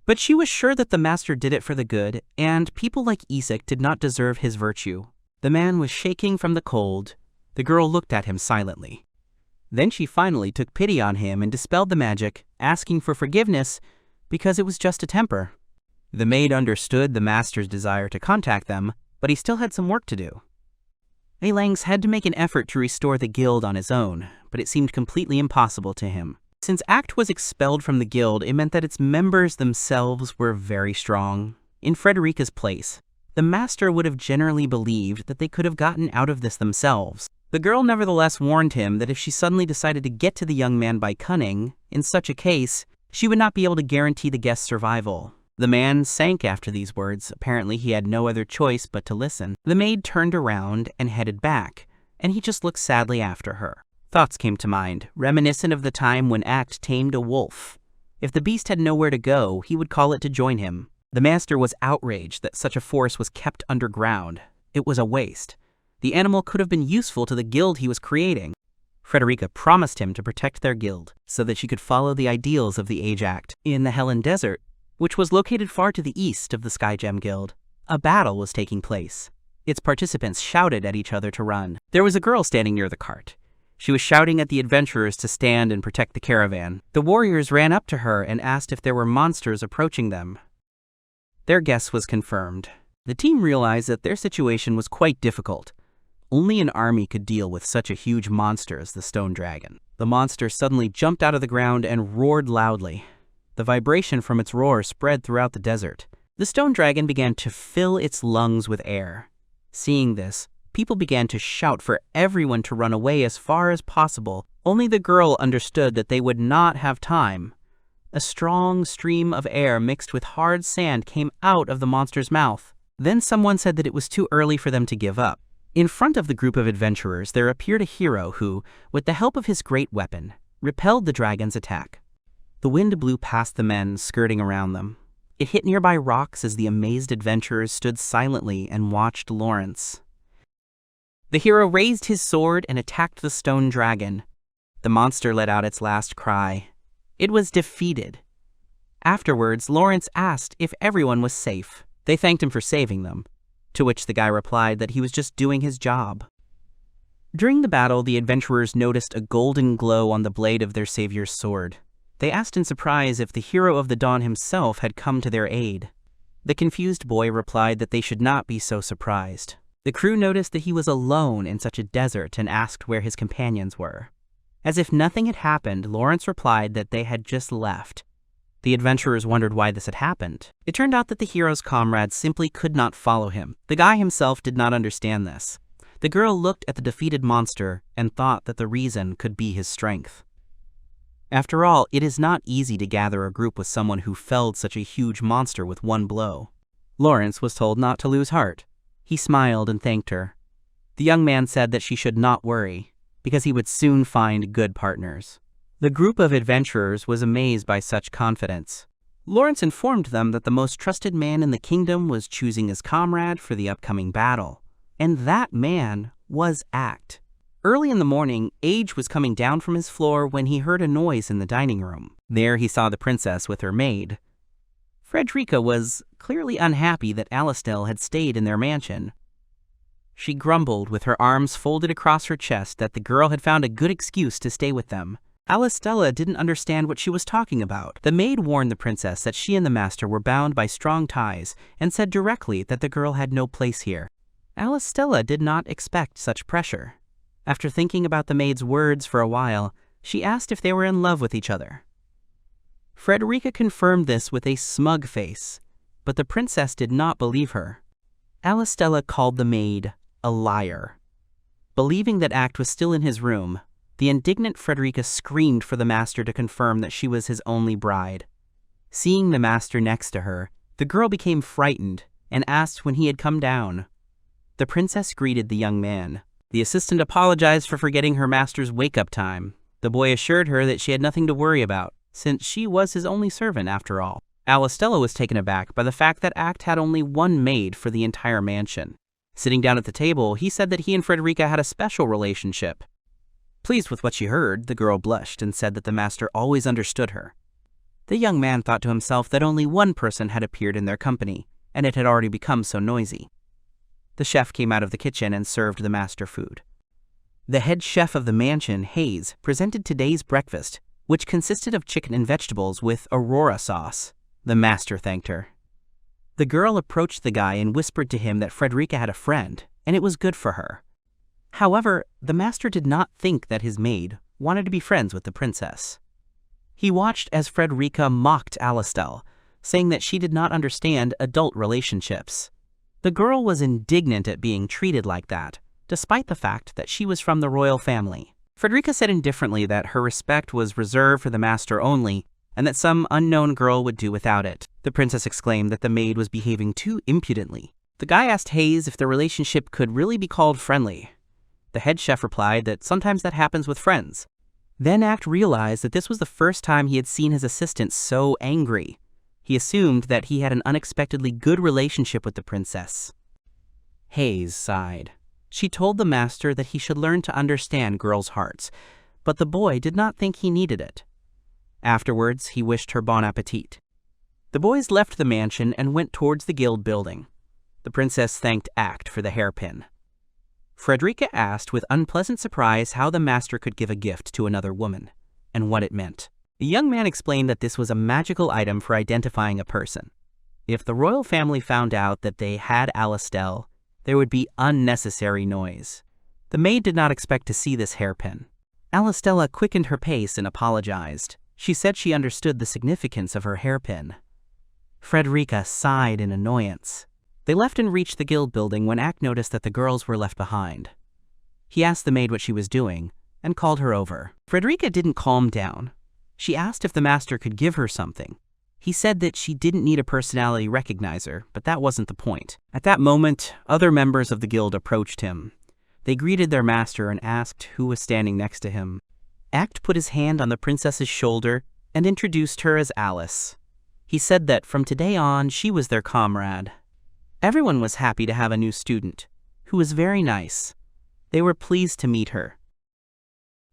But she was sure that the master did it for the good, and people like Isak did not deserve his virtue. The man was shaking from the cold. The girl looked at him silently. Then she finally took pity on him and dispelled the magic, asking for forgiveness because it was just a temper. The maid understood the master's desire to contact them, but he still had some work to do. Alangs had to make an effort to restore the guild on his own, but it seemed completely impossible to him. Since Act was expelled from the guild, it meant that its members themselves were very strong. In Frederica's place, the master would have generally believed that they could have gotten out of this themselves. The girl nevertheless warned him that if she suddenly decided to get to the young man by cunning, in such a case, she would not be able to guarantee the guest's survival. The man sank after these words. Apparently he had no other choice but to listen. The maid turned around and headed back, and he just looked sadly after her. Thoughts came to mind, reminiscent of the time when Act tamed a wolf. If the beast had nowhere to go, he would call it to join him. The master was outraged that such a force was kept underground. It was a waste. The animal could have been useful to the guild he was creating. Frederica promised him to protect their guild so that she could follow the ideals of the Age Act. In the Helen Desert, which was located far to the east of the Skygem Guild, a battle was taking place. Its participants shouted at each other to run. There was a girl standing near the cart. She was shouting at the adventurers to stand and protect the caravan. The warriors ran up to her and asked if there were monsters approaching them. Their guess was confirmed. The team realized that their situation was quite difficult. Only an army could deal with such a huge monster as the stone dragon. The monster suddenly jumped out of the ground and roared loudly. The vibration from its roar spread throughout the desert. The stone dragon began to fill its lungs with air. Seeing this, people began to shout for everyone to run away as far as possible. Only the girl understood that they would not have time. A strong stream of air mixed with hard sand came out of the monster's mouth. Then someone said that it was too early for them to give up. In front of the group of adventurers, there appeared a hero who, with the help of his great weapon, repelled the dragon's attack. The wind blew past the men, skirting around them. It hit nearby rocks as the amazed adventurers stood silently and watched Lawrence. The hero raised his sword and attacked the stone dragon. The monster let out its last cry. It was defeated. Afterwards, Lawrence asked if everyone was safe. They thanked him for saving them, to which the guy replied that he was just doing his job. During the battle, the adventurers noticed a golden glow on the blade of their savior's sword. They asked in surprise if the hero of the dawn himself had come to their aid. The confused boy replied that they should not be so surprised. The crew noticed that he was alone in such a desert and asked where his companions were. As if nothing had happened, Lawrence replied that they had just left. The adventurers wondered why this had happened. It turned out that the hero's comrades simply could not follow him. The guy himself did not understand this. The girl looked at the defeated monster and thought that the reason could be his strength. After all, it is not easy to gather a group with someone who felled such a huge monster with one blow. Lawrence was told not to lose heart. He smiled and thanked her. The young man said that she should not worry, because he would soon find good partners. The group of adventurers was amazed by such confidence. Lawrence informed them that the most trusted man in the kingdom was choosing his comrade for the upcoming battle, and that man was Act. Early in the morning, Age was coming down from his floor when he heard a noise in the dining room. There he saw the princess with her maid. Frederica was clearly unhappy that Alastel had stayed in their mansion. She grumbled with her arms folded across her chest that the girl had found a good excuse to stay with them. Alistella didn't understand what she was talking about. The maid warned the princess that she and the master were bound by strong ties and said directly that the girl had no place here. Alistella did not expect such pressure. After thinking about the maid's words for a while, she asked if they were in love with each other. Frederica confirmed this with a smug face, but the princess did not believe her. Alistella called the maid a liar. Believing that Act was still in his room, the indignant Frederica screamed for the master to confirm that she was his only bride. Seeing the master next to her, the girl became frightened and asked when he had come down. The princess greeted the young man. The assistant apologized for forgetting her master's wake-up time. The boy assured her that she had nothing to worry about, since she was his only servant after all. Alistella was taken aback by the fact that Act had only one maid for the entire mansion. Sitting down at the table, he said that he and Frederica had a special relationship. Pleased with what she heard, the girl blushed and said that the master always understood her. The young man thought to himself that only one person had appeared in their company, and it had already become so noisy. The chef came out of the kitchen and served the master food. The head chef of the mansion, Hayes, presented today's breakfast, which consisted of chicken and vegetables with Aurora sauce. The master thanked her. The girl approached the guy and whispered to him that Frederica had a friend, and it was good for her. However, the master did not think that his maid wanted to be friends with the princess. He watched as Frederica mocked Alastel, saying that she did not understand adult relationships. The girl was indignant at being treated like that, despite the fact that she was from the royal family. Frederica said indifferently that her respect was reserved for the master only, and that some unknown girl would do without it. The princess exclaimed that the maid was behaving too impudently. The guy asked Hayes if the relationship could really be called friendly. The head chef replied that sometimes that happens with friends. Then Act realized that this was the first time he had seen his assistant so angry. He assumed that he had an unexpectedly good relationship with the princess. Hayes sighed. She told the master that he should learn to understand girls' hearts, but the boy did not think he needed it. Afterwards, he wished her bon appetit. The boys left the mansion and went towards the guild building. The princess thanked Act for the hairpin. Frederica asked with unpleasant surprise how the master could give a gift to another woman, and what it meant. The young man explained that this was a magical item for identifying a person. If the royal family found out that they had Alastel, there would be unnecessary noise. The maid did not expect to see this hairpin. Alastella quickened her pace and apologized. She said she understood the significance of her hairpin. Frederica sighed in annoyance. They left and reached the guild building when Act noticed that the girls were left behind. He asked the maid what she was doing and called her over. Frederica didn't calm down. She asked if the master could give her something. He said that she didn't need a personality recognizer, but that wasn't the point. At that moment, other members of the guild approached him. They greeted their master and asked who was standing next to him. Act put his hand on the princess's shoulder and introduced her as Alice. He said that from today on, she was their comrade. Everyone was happy to have a new student, who was very nice. They were pleased to meet her.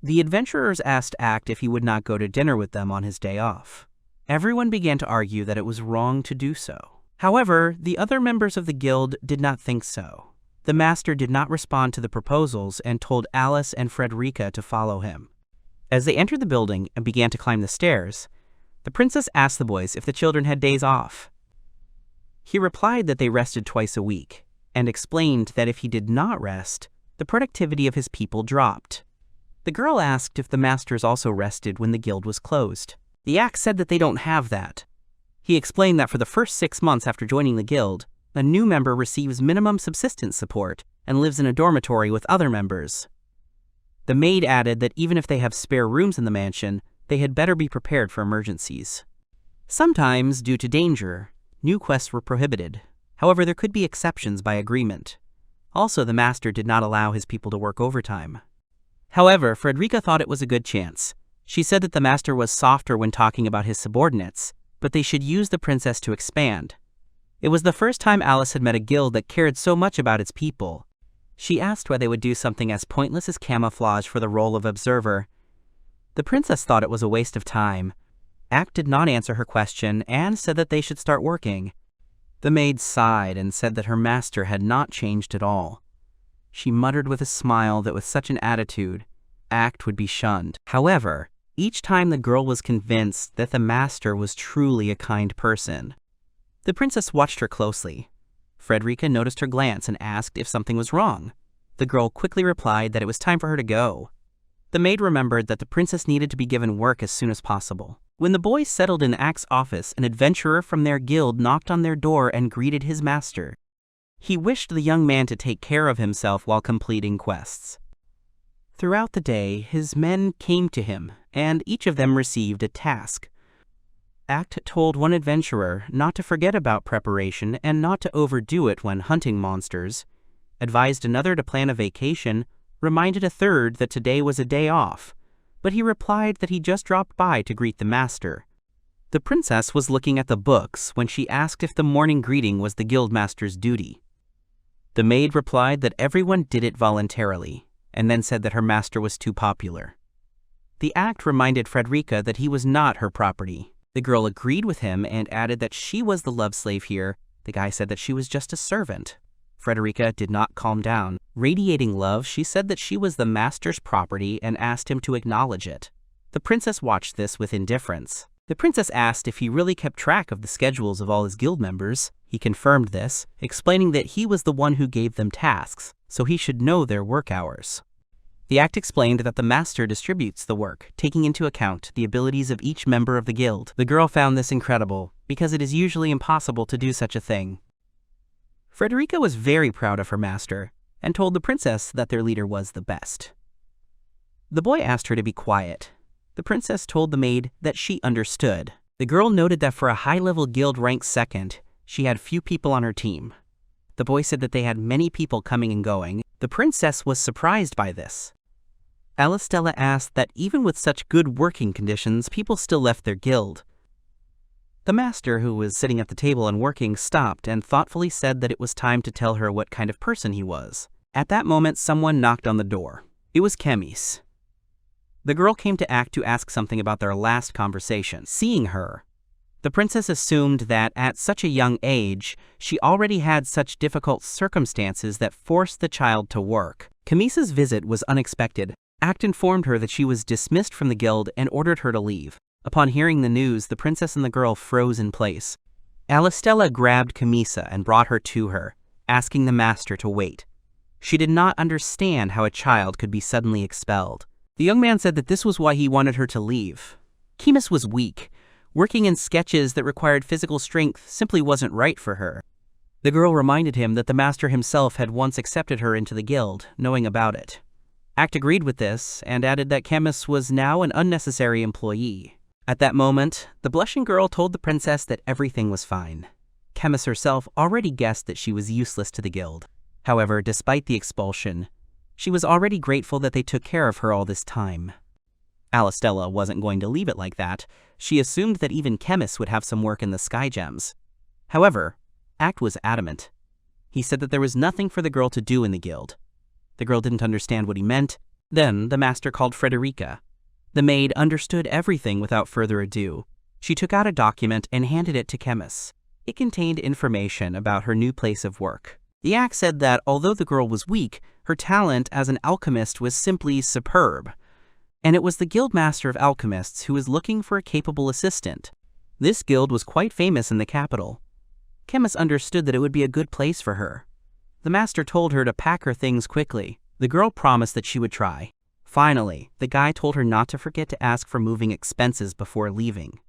The adventurers asked Act if he would not go to dinner with them on his day off. Everyone began to argue that it was wrong to do so. However, the other members of the guild did not think so. The master did not respond to the proposals and told Alice and Frederica to follow him. As they entered the building and began to climb the stairs, the princess asked the boys if the children had days off. He replied that they rested twice a week, and explained that if he did not rest, the productivity of his people dropped. The girl asked if the masters also rested when the guild was closed. The Act said that they don't have that. He explained that for the first 6 months after joining the guild, a new member receives minimum subsistence support and lives in a dormitory with other members. The maid added that even if they have spare rooms in the mansion, they had better be prepared for emergencies. Sometimes, due to danger, new quests were prohibited. However, there could be exceptions by agreement. Also, the master did not allow his people to work overtime. However, Frederica thought it was a good chance. She said that the master was softer when talking about his subordinates, but they should use the princess to expand. It was the first time Alice had met a guild that cared so much about its people. She asked why they would do something as pointless as camouflage for the role of observer. The princess thought it was a waste of time. Act did not answer her question and said that they should start working. The maid sighed and said that her master had not changed at all. She muttered with a smile that with such an attitude, Act would be shunned. However, each time the girl was convinced that the master was truly a kind person. The princess watched her closely. Frederica noticed her glance and asked if something was wrong. The girl quickly replied that it was time for her to go. The maid remembered that the princess needed to be given work as soon as possible. When the boys settled in Act's office, an adventurer from their guild knocked on their door and greeted his master. He wished the young man to take care of himself while completing quests. Throughout the day, his men came to him, and each of them received a task. Act told one adventurer not to forget about preparation and not to overdo it when hunting monsters, advised another to plan a vacation, reminded a third that today was a day off, but he replied that he just dropped by to greet the master. The princess was looking at the books when she asked if the morning greeting was the Guildmaster's duty. The maid replied that everyone did it voluntarily, and then said that her master was too popular. The Act reminded Frederica that he was not her property. The girl agreed with him and added that she was the love slave here. The guy said that she was just a servant. Frederica did not calm down. Radiating love, she said that she was the master's property and asked him to acknowledge it. The princess watched this with indifference. The princess asked if he really kept track of the schedules of all his guild members. He confirmed this, explaining that he was the one who gave them tasks, so he should know their work hours. The act explained that the master distributes the work, taking into account the abilities of each member of the guild. The girl found this incredible, because it is usually impossible to do such a thing. Frederica was very proud of her master, and told the princess that their leader was the best. The boy asked her to be quiet. The princess told the maid that she understood. The girl noted that for a high-level guild ranked second, she had few people on her team. The boy said that they had many people coming and going. The princess was surprised by this. Alistella asked that even with such good working conditions, people still left their guild. The master, who was sitting at the table and working, stopped and thoughtfully said that it was time to tell her what kind of person he was. At that moment, someone knocked on the door. It was Chemis. The girl came to Act to ask something about their last conversation. Seeing her, the princess assumed that at such a young age, she already had such difficult circumstances that forced the child to work. Chemis's visit was unexpected. Act informed her that she was dismissed from the guild and ordered her to leave. Upon hearing the news, the princess and the girl froze in place. Alistella grabbed Camisa and brought her to her, asking the master to wait. She did not understand how a child could be suddenly expelled. The young man said that this was why he wanted her to leave. Chemis was weak. Working in sketches that required physical strength simply wasn't right for her. The girl reminded him that the master himself had once accepted her into the guild, knowing about it. Act agreed with this and added that Chemis was now an unnecessary employee. At that moment, the blushing girl told the princess that everything was fine. Chemis herself already guessed that she was useless to the guild. However, despite the expulsion, she was already grateful that they took care of her all this time. Alistella wasn't going to leave it like that. She assumed that even Chemis would have some work in the Sky Gems. However, Act was adamant. He said that there was nothing for the girl to do in the guild. The girl didn't understand what he meant. Then the master called Frederica. The maid understood everything without further ado. She took out a document and handed it to Chemis. It contained information about her new place of work. The act said that although the girl was weak, her talent as an alchemist was simply superb. And it was the Guildmaster of Alchemists who was looking for a capable assistant. This guild was quite famous in the capital. Chemis understood that it would be a good place for her. The master told her to pack her things quickly. The girl promised that she would try. Finally, the guy told her not to forget to ask for moving expenses before leaving.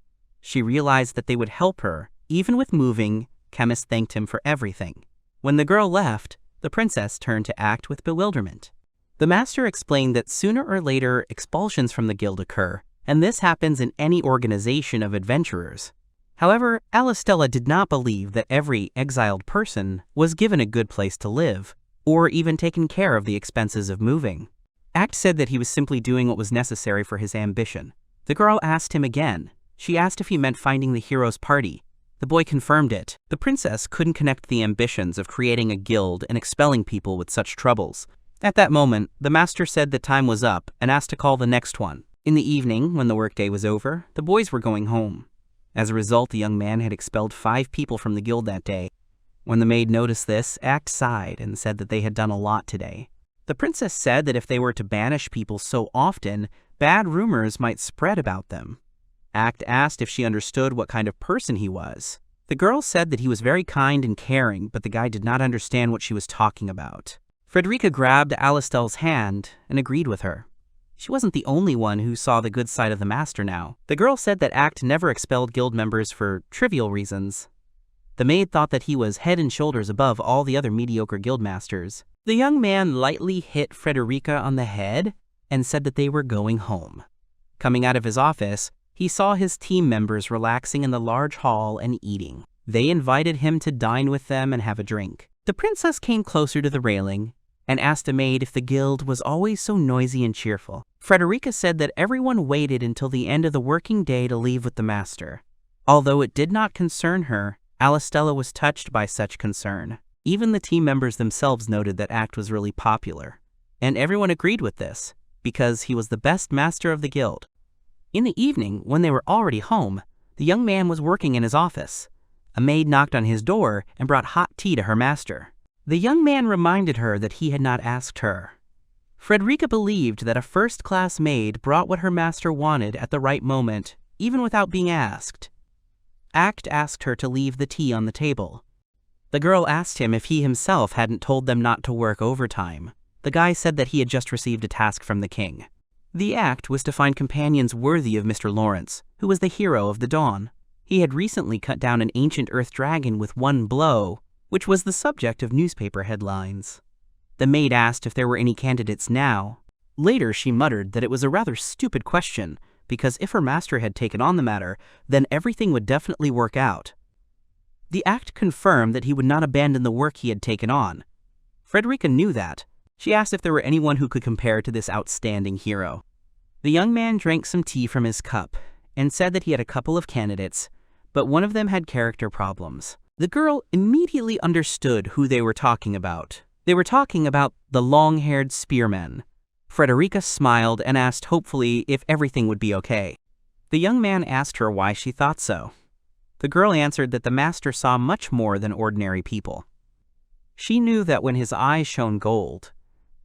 She realized that they would help her. Even with moving, Chemis thanked him for everything. When the girl left, the princess turned to Act with bewilderment. The master explained that sooner or later expulsions from the guild occur, and this happens in any organization of adventurers. However, Alistella did not believe that every exiled person was given a good place to live, or even taken care of the expenses of moving. Act said that he was simply doing what was necessary for his ambition. The girl asked him again. She asked if he meant finding the hero's party. The boy confirmed it. The princess couldn't connect the ambitions of creating a guild and expelling people with such troubles. At that moment, the master said that time was up and asked to call the next one. In the evening, when the workday was over, the boys were going home. As a result, the young man had expelled 5 people from the guild that day. When the maid noticed this, Act sighed and said that they had done a lot today. The princess said that if they were to banish people so often, bad rumors might spread about them. Act asked if she understood what kind of person he was. The girl said that he was very kind and caring, but the guy did not understand what she was talking about. Frederica grabbed Alistelle's hand and agreed with her. She wasn't the only one who saw the good side of the master now. The girl said that Act never expelled guild members for trivial reasons. The maid thought that he was head and shoulders above all the other mediocre guildmasters. The young man lightly hit Frederica on the head and said that they were going home. Coming out of his office, he saw his team members relaxing in the large hall and eating. They invited him to dine with them and have a drink. The princess came closer to the railing and asked a maid if the guild was always so noisy and cheerful. Frederica said that everyone waited until the end of the working day to leave with the master. Although it did not concern her, Alistella was touched by such concern. Even the team members themselves noted that Act was really popular. And everyone agreed with this, because he was the best master of the guild. In the evening, when they were already home, the young man was working in his office. A maid knocked on his door and brought hot tea to her master. The young man reminded her that he had not asked her. Frederica believed that a first-class maid brought what her master wanted at the right moment, even without being asked. Act asked her to leave the tea on the table. The girl asked him if he himself hadn't told them not to work overtime. The guy said that he had just received a task from the king. The act was to find companions worthy of Mr. Lawrence, who was the hero of the dawn. He had recently cut down an ancient earth dragon with one blow, which was the subject of newspaper headlines. The maid asked if there were any candidates now. Later she muttered that it was a rather stupid question, because if her master had taken on the matter, then everything would definitely work out. The act confirmed that he would not abandon the work he had taken on. Frederica knew that. She asked if there were anyone who could compare to this outstanding hero. The young man drank some tea from his cup and said that he had a couple of candidates, but one of them had character problems. The girl immediately understood who they were talking about. They were talking about the long-haired spearmen. Frederica smiled and asked hopefully if everything would be okay. The young man asked her why she thought so. The girl answered that the master saw much more than ordinary people. She knew that when his eyes shone gold,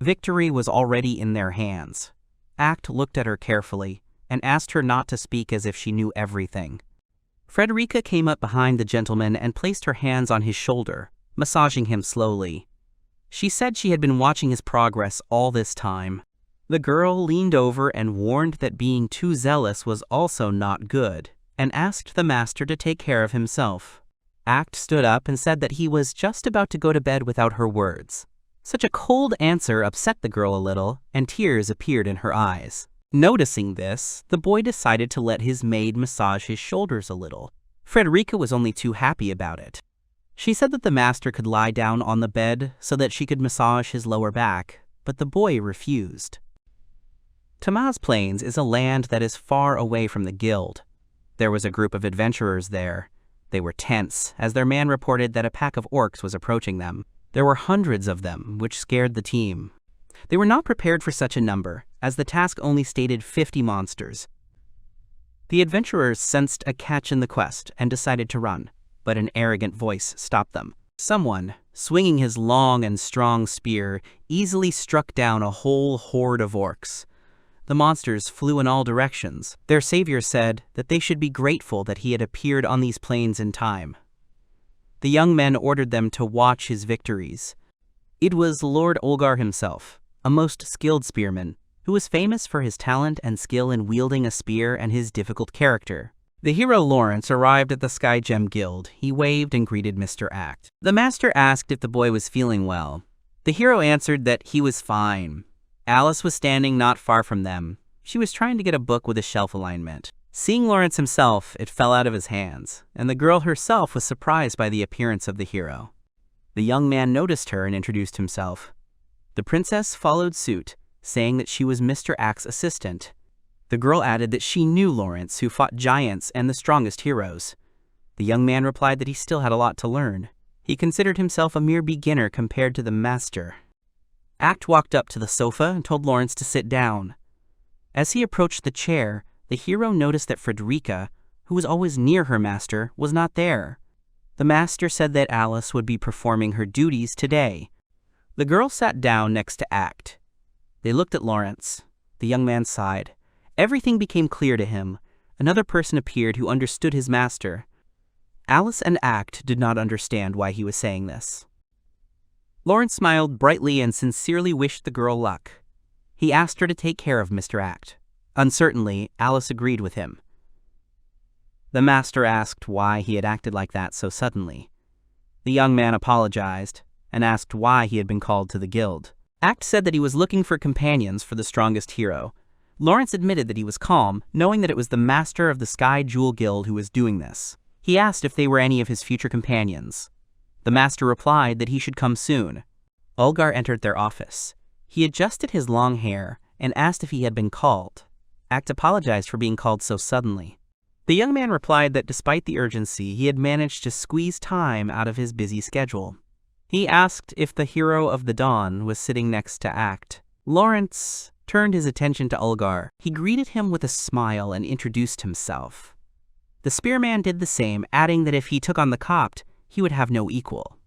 victory was already in their hands. Act looked at her carefully and asked her not to speak as if she knew everything. Frederica came up behind the gentleman and placed her hands on his shoulder, massaging him slowly. She said she had been watching his progress all this time. The girl leaned over and warned that being too zealous was also not good, and asked the master to take care of himself. Act stood up and said that he was just about to go to bed without her words. Such a cold answer upset the girl a little, and tears appeared in her eyes. Noticing this, the boy decided to let his maid massage his shoulders a little. Frederica was only too happy about it. She said that the master could lie down on the bed so that she could massage his lower back, but the boy refused. Tamaz Plains is a land that is far away from the guild. There was a group of adventurers there. They were tense, as their man reported that a pack of orcs was approaching them. There were hundreds of them, which scared the team. They were not prepared for such a number, as the task only stated 50 monsters. The adventurers sensed a catch in the quest and decided to run, but an arrogant voice stopped them. Someone, swinging his long and strong spear, easily struck down a whole horde of orcs. The monsters flew in all directions. Their savior said that they should be grateful that he had appeared on these plains in time. The young men ordered them to watch his victories. It was Lord Olgar himself, a most skilled spearman, who was famous for his talent and skill in wielding a spear and his difficult character. The hero Lawrence arrived at the Sky Gem Guild. He waved and greeted Mr. Act. The master asked if the boy was feeling well. The hero answered that he was fine. Alice was standing not far from them. She was trying to get a book with a shelf alignment. Seeing Lawrence himself, it fell out of his hands, and the girl herself was surprised by the appearance of the hero. The young man noticed her and introduced himself. The princess followed suit, saying that she was Mr. Act's assistant. The girl added that she knew Lawrence, who fought giants and the strongest heroes. The young man replied that he still had a lot to learn. He considered himself a mere beginner compared to the master. Act walked up to the sofa and told Lawrence to sit down. As he approached the chair, the hero noticed that Frederica, who was always near her master, was not there. The master said that Alice would be performing her duties today. The girl sat down next to Act. They looked at Lawrence. The young man sighed. Everything became clear to him. Another person appeared who understood his master. Alice and Act did not understand why he was saying this. Lawrence smiled brightly and sincerely wished the girl luck. He asked her to take care of Mr. Act. Uncertainly, Alice agreed with him. The master asked why he had acted like that so suddenly. The young man apologized and asked why he had been called to the guild. Act said that he was looking for companions for the strongest hero. Lawrence admitted that he was calm, knowing that it was the master of the Sky Jewel Guild who was doing this. He asked if they were any of his future companions. The master replied that he should come soon. Olgar entered their office. He adjusted his long hair and asked if he had been called. Act apologized for being called so suddenly. The young man replied that despite the urgency, he had managed to squeeze time out of his busy schedule. He asked if the hero of the dawn was sitting next to Act. Lawrence turned his attention to Olgar. He greeted him with a smile and introduced himself. The spearman did the same, adding that if he took on the Copt, he would have no equal.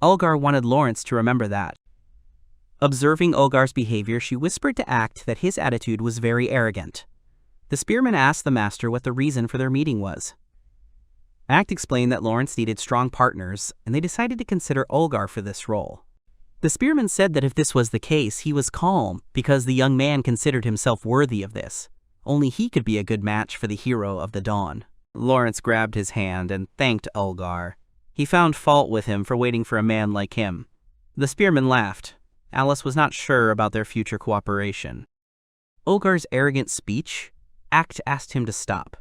Olgar wanted Lawrence to remember that. Observing Olgar's behavior, she whispered to Act that his attitude was very arrogant. The spearman asked the master what the reason for their meeting was. Act explained that Lawrence needed strong partners, and they decided to consider Olgar for this role. The spearman said that if this was the case, he was calm because the young man considered himself worthy of this. Only he could be a good match for the hero of the dawn. Lawrence grabbed his hand and thanked Olgar. He found fault with him for waiting for a man like him. The spearman laughed. Alice was not sure about their future cooperation. Olgar's arrogant speech, Act asked him to stop.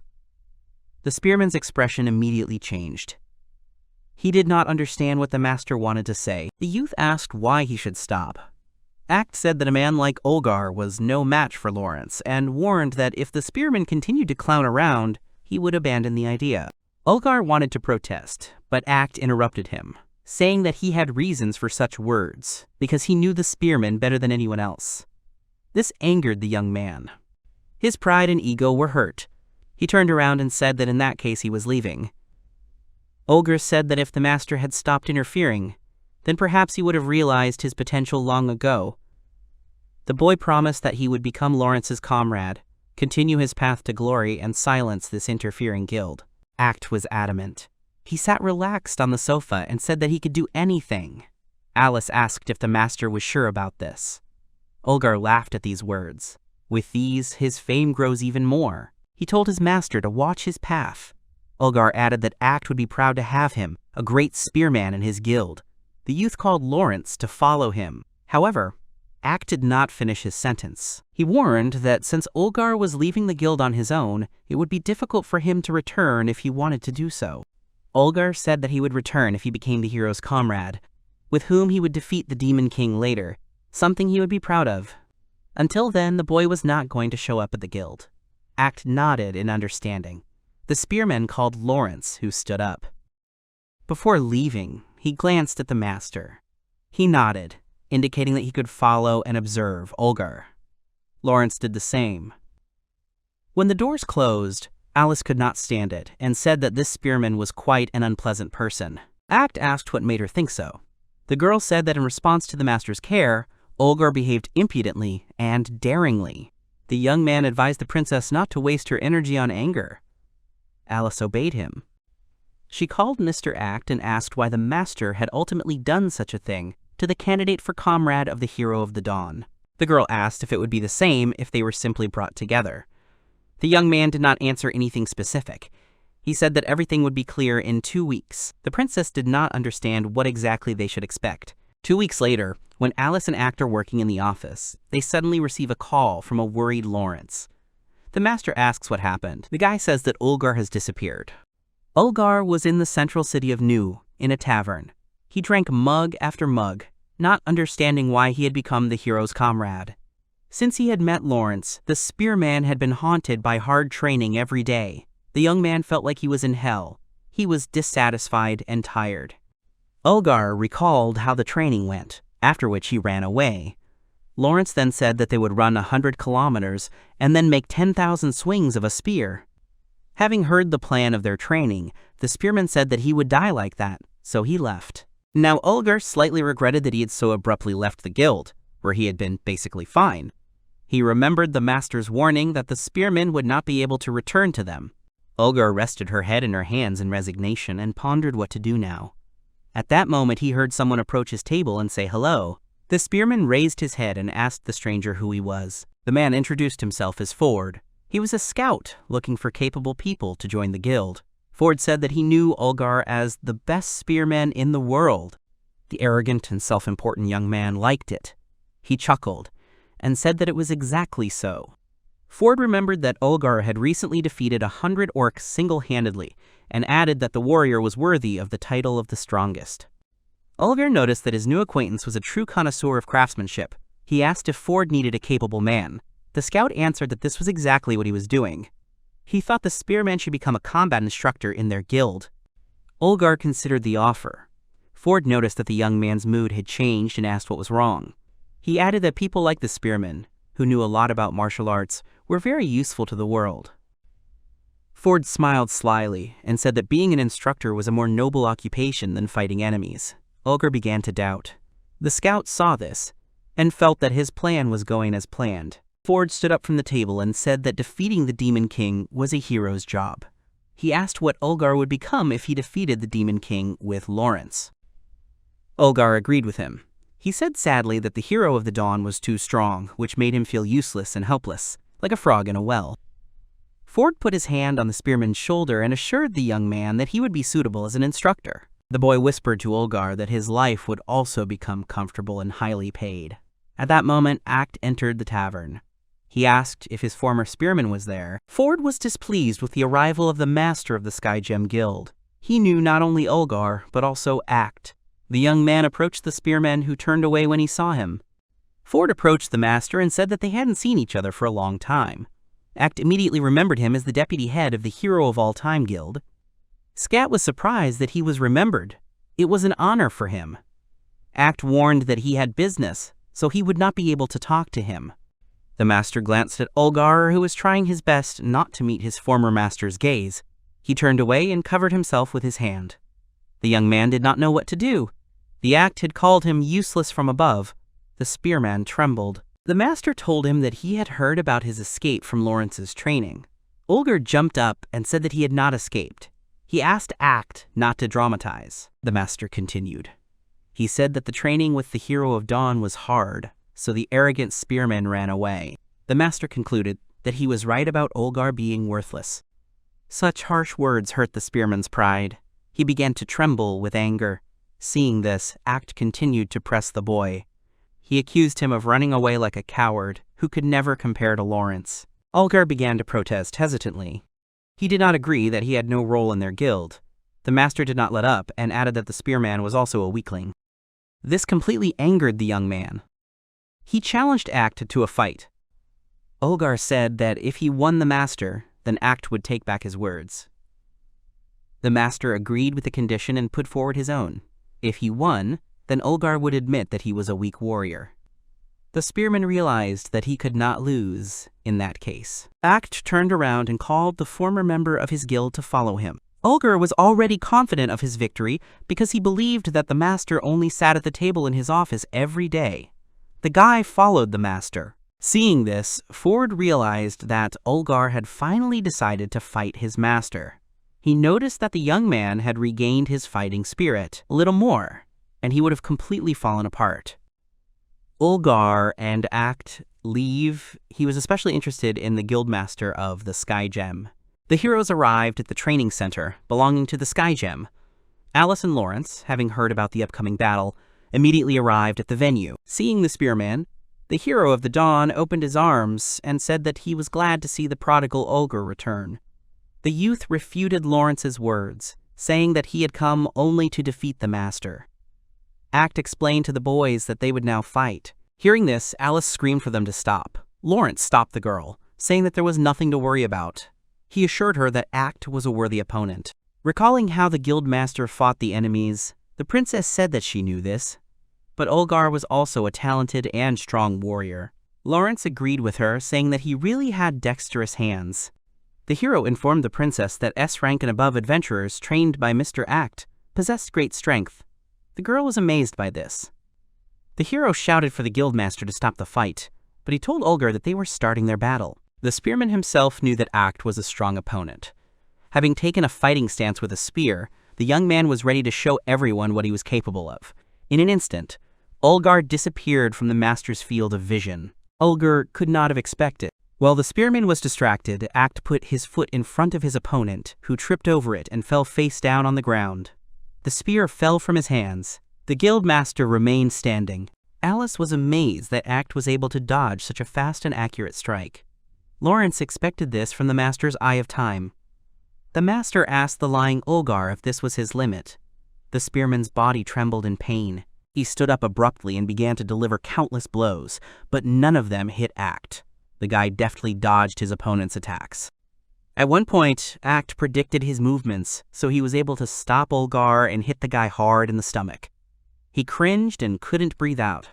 The spearman's expression immediately changed. He did not understand what the master wanted to say. The youth asked why he should stop. Act said that a man like Olgar was no match for Lawrence, and warned that if the spearman continued to clown around, he would abandon the idea. Olgar wanted to protest, but Act interrupted him, saying that he had reasons for such words, because he knew the spearman better than anyone else. This angered the young man. His pride and ego were hurt. He turned around and said that in that case he was leaving. Olgar said that if the master had stopped interfering, then perhaps he would have realized his potential long ago. The boy promised that he would become Lawrence's comrade, continue his path to glory, and silence this interfering guild. Act was adamant. He sat relaxed on the sofa and said that he could do anything. Alice asked if the master was sure about this. Olgar laughed at these words. With these, his fame grows even more. He told his master to watch his path. Olgar added that Act would be proud to have him, a great spearman in his guild. The youth called Lawrence to follow him. However, Act did not finish his sentence. He warned that since Olgar was leaving the guild on his own, it would be difficult for him to return if he wanted to do so. Olgar said that he would return if he became the hero's comrade, with whom he would defeat the Demon King later, something he would be proud of. Until then, the boy was not going to show up at the guild. Act nodded in understanding. The spearman called Lawrence, who stood up. Before leaving, he glanced at the master. He nodded, indicating that he could follow and observe Olgar. Lawrence did the same. When the doors closed, Alice could not stand it and said that this spearman was quite an unpleasant person. Act asked what made her think so. The girl said that in response to the master's care, Olgar behaved impudently and daringly. The young man advised the princess not to waste her energy on anger. Alice obeyed him. She called Mr. Act and asked why the master had ultimately done such a thing to the candidate for comrade of the hero of the dawn. The girl asked if it would be the same if they were simply brought together. The young man did not answer anything specific. He said that everything would be clear in 2 weeks. The princess did not understand what exactly they should expect. 2 weeks later, when Alice and Act are working in the office, they suddenly receive a call from a worried Lawrence. The master asks what happened. The guy says that Olgar has disappeared. Olgar was in the central city of Nu, in a tavern. He drank mug after mug, not understanding why he had become the hero's comrade. Since he had met Lawrence, the spearman had been haunted by hard training every day. The young man felt like he was in hell. He was dissatisfied and tired. Olgar recalled how the training went, after which he ran away. Lawrence then said that they would run 100 kilometers and then make 10,000 swings of a spear. Having heard the plan of their training, the spearman said that he would die like that, so he left. Now Olgar slightly regretted that he had so abruptly left the guild, where he had been basically fine. He remembered the master's warning that the spearman would not be able to return to them. Olgar rested her head in her hands in resignation and pondered what to do now. At that moment he heard someone approach his table and say hello. The spearman raised his head and asked the stranger who he was. The man introduced himself as Ford. He was a scout looking for capable people to join the guild. Ford said that he knew Olgar as the best spearman in the world. The arrogant and self-important young man liked it. He chuckled and said that it was exactly so. Ford remembered that Olgar had recently defeated 100 orcs single-handedly and added that the warrior was worthy of the title of the strongest. Olgar noticed that his new acquaintance was a true connoisseur of craftsmanship. He asked if Ford needed a capable man. The scout answered that this was exactly what he was doing. He thought the spearman should become a combat instructor in their guild. Olgar considered the offer. Ford noticed that the young man's mood had changed and asked what was wrong. He added that people like the spearman, who knew a lot about martial arts, were very useful to the world. Ford smiled slyly and said that being an instructor was a more noble occupation than fighting enemies. Olgar began to doubt. The scout saw this and felt that his plan was going as planned. Ford stood up from the table and said that defeating the Demon King was a hero's job. He asked what Olgar would become if he defeated the Demon King with Lawrence. Olgar agreed with him. He said sadly that the hero of the dawn was too strong, which made him feel useless and helpless, like a frog in a well. Ford put his hand on the spearman's shoulder and assured the young man that he would be suitable as an instructor. The boy whispered to Olgar that his life would also become comfortable and highly paid. At that moment, Act entered the tavern. He asked if his former spearman was there. Ford was displeased with the arrival of the master of the Skygem Guild. He knew not only Olgar, but also Act. The young man approached the spearman, who turned away when he saw him. Ford approached the master and said that they hadn't seen each other for a long time. Act immediately remembered him as the deputy head of the Hero of All Time Guild. Scat was surprised that he was remembered. It was an honor for him. Act warned that he had business, so he would not be able to talk to him. The master glanced at Olgar, who was trying his best not to meet his former master's gaze. He turned away and covered himself with his hand. The young man did not know what to do. The Act had called him useless from above. The spearman trembled. The master told him that he had heard about his escape from Lawrence's training. Olgar jumped up and said that he had not escaped. He asked Act not to dramatize. The master continued. He said that the training with the Hero of Dawn was hard, so the arrogant spearman ran away. The master concluded that he was right about Olgar being worthless. Such harsh words hurt the spearman's pride. He began to tremble with anger. Seeing this, Act continued to press the boy. He accused him of running away like a coward who could never compare to Lawrence. Olgar began to protest hesitantly. He did not agree that he had no role in their guild. The master did not let up and added that the spearman was also a weakling. This completely angered the young man. He challenged Act to a fight. Olgar said that if he won the master, then Act would take back his words. The master agreed with the condition and put forward his own. If he won, then Olgar would admit that he was a weak warrior. The spearman realized that he could not lose in that case. Act turned around and called the former member of his guild to follow him. Olgar was already confident of his victory because he believed that the master only sat at the table in his office every day. The guy followed the master. Seeing this, Ford realized that Olgar had finally decided to fight his master. He noticed that the young man had regained his fighting spirit a little more, and he would have completely fallen apart. Olgar and Act leave. He was especially interested in the Guildmaster of the Skygem. The heroes arrived at the training center belonging to the Skygem. Alice and Lawrence, having heard about the upcoming battle, immediately arrived at the venue. Seeing the spearman, the hero of the dawn opened his arms and said that he was glad to see the prodigal Olgar return. The youth refuted Lawrence's words, saying that he had come only to defeat the master. Act explained to the boys that they would now fight. Hearing this, Alice screamed for them to stop. Lawrence stopped the girl, saying that there was nothing to worry about. He assured her that Act was a worthy opponent. Recalling how the Guildmaster fought the enemies, the princess said that she knew this. But Olgar was also a talented and strong warrior. Lawrence agreed with her, saying that he really had dexterous hands. The hero informed the princess that S-rank and above adventurers trained by Mr. Act possessed great strength. The girl was amazed by this. The hero shouted for the Guildmaster to stop the fight, but he told Olgar that they were starting their battle. The spearman himself knew that Act was a strong opponent. Having taken a fighting stance with a spear, the young man was ready to show everyone what he was capable of. In an instant, Olgar disappeared from the master's field of vision. Olgar could not have expected. While the spearman was distracted, Act put his foot in front of his opponent, who tripped over it and fell face down on the ground. The spear fell from his hands. The Guildmaster remained standing. Alice was amazed that Act was able to dodge such a fast and accurate strike. Lawrence expected this from the master's eye of time. The master asked the lying Olgar if this was his limit. The spearman's body trembled in pain. He stood up abruptly and began to deliver countless blows, but none of them hit Act. The guy deftly dodged his opponent's attacks. At one point, Act predicted his movements, so he was able to stop Olgar and hit the guy hard in the stomach. He cringed and couldn't breathe out.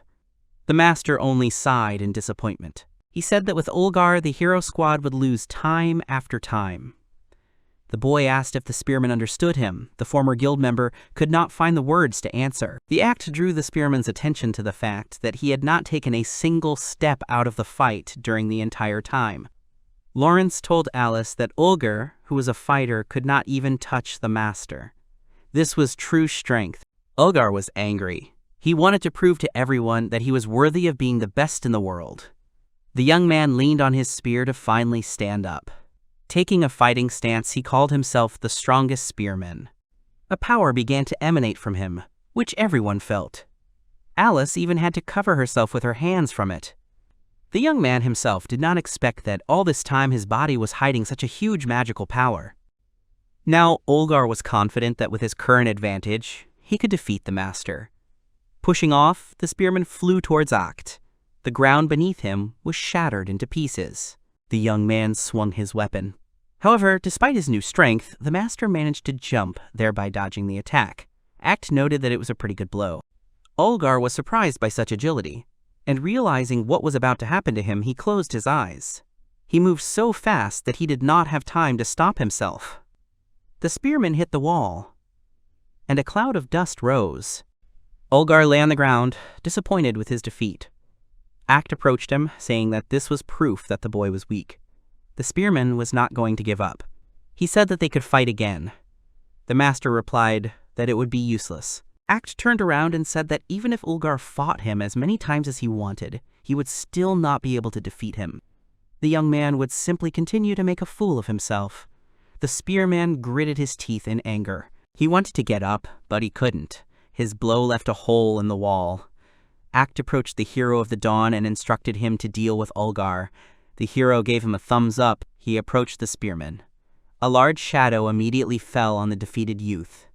The master only sighed in disappointment. He said that with Olgar, the hero squad would lose time after time. The boy asked if the spearman understood him. The former guild member could not find the words to answer. The act drew the spearman's attention to the fact that he had not taken a single step out of the fight during the entire time. Lawrence told Alice that Olgar, who was a fighter, could not even touch the master. This was true strength. Olgar was angry. He wanted to prove to everyone that he was worthy of being the best in the world. The young man leaned on his spear to finally stand up. Taking a fighting stance, he called himself the strongest spearman. A power began to emanate from him, which everyone felt. Alice even had to cover herself with her hands from it. The young man himself did not expect that all this time his body was hiding such a huge magical power. Now, Olgar was confident that with his current advantage, he could defeat the master. Pushing off, the spearman flew towards Act. The ground beneath him was shattered into pieces. The young man swung his weapon. However, despite his new strength, the master managed to jump, thereby dodging the attack. Act noted that it was a pretty good blow. Olgar was surprised by such agility, and realizing what was about to happen to him, he closed his eyes. He moved so fast that he did not have time to stop himself. The spearman hit the wall, and a cloud of dust rose. Olgar lay on the ground, disappointed with his defeat. Act approached him, saying that this was proof that the boy was weak. The spearman was not going to give up. He said that they could fight again. The master replied that it would be useless. Act turned around and said that even if Olgar fought him as many times as he wanted, he would still not be able to defeat him. The young man would simply continue to make a fool of himself. The spearman gritted his teeth in anger. He wanted to get up, but he couldn't. His blow left a hole in the wall. Act approached the hero of the dawn and instructed him to deal with Olgar. The hero gave him a thumbs up. He approached the spearman. A large shadow immediately fell on the defeated youth.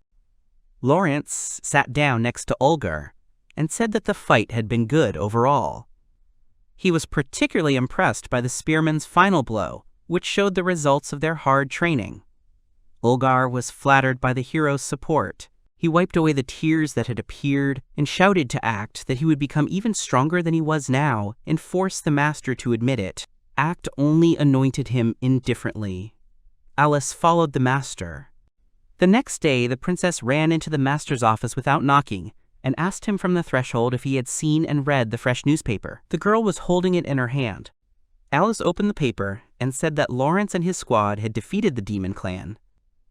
Lawrence sat down next to Olgar and said that the fight had been good overall. He was particularly impressed by the spearman's final blow, which showed the results of their hard training. Olgar was flattered by the hero's support. He wiped away the tears that had appeared and shouted to Act that he would become even stronger than he was now and forced the master to admit it. Act only anointed him indifferently. Alice followed the master. The next day, the princess ran into the master's office without knocking and asked him from the threshold if he had seen and read the fresh newspaper. The girl was holding it in her hand. Alice opened the paper and said that Lawrence and his squad had defeated the demon clan.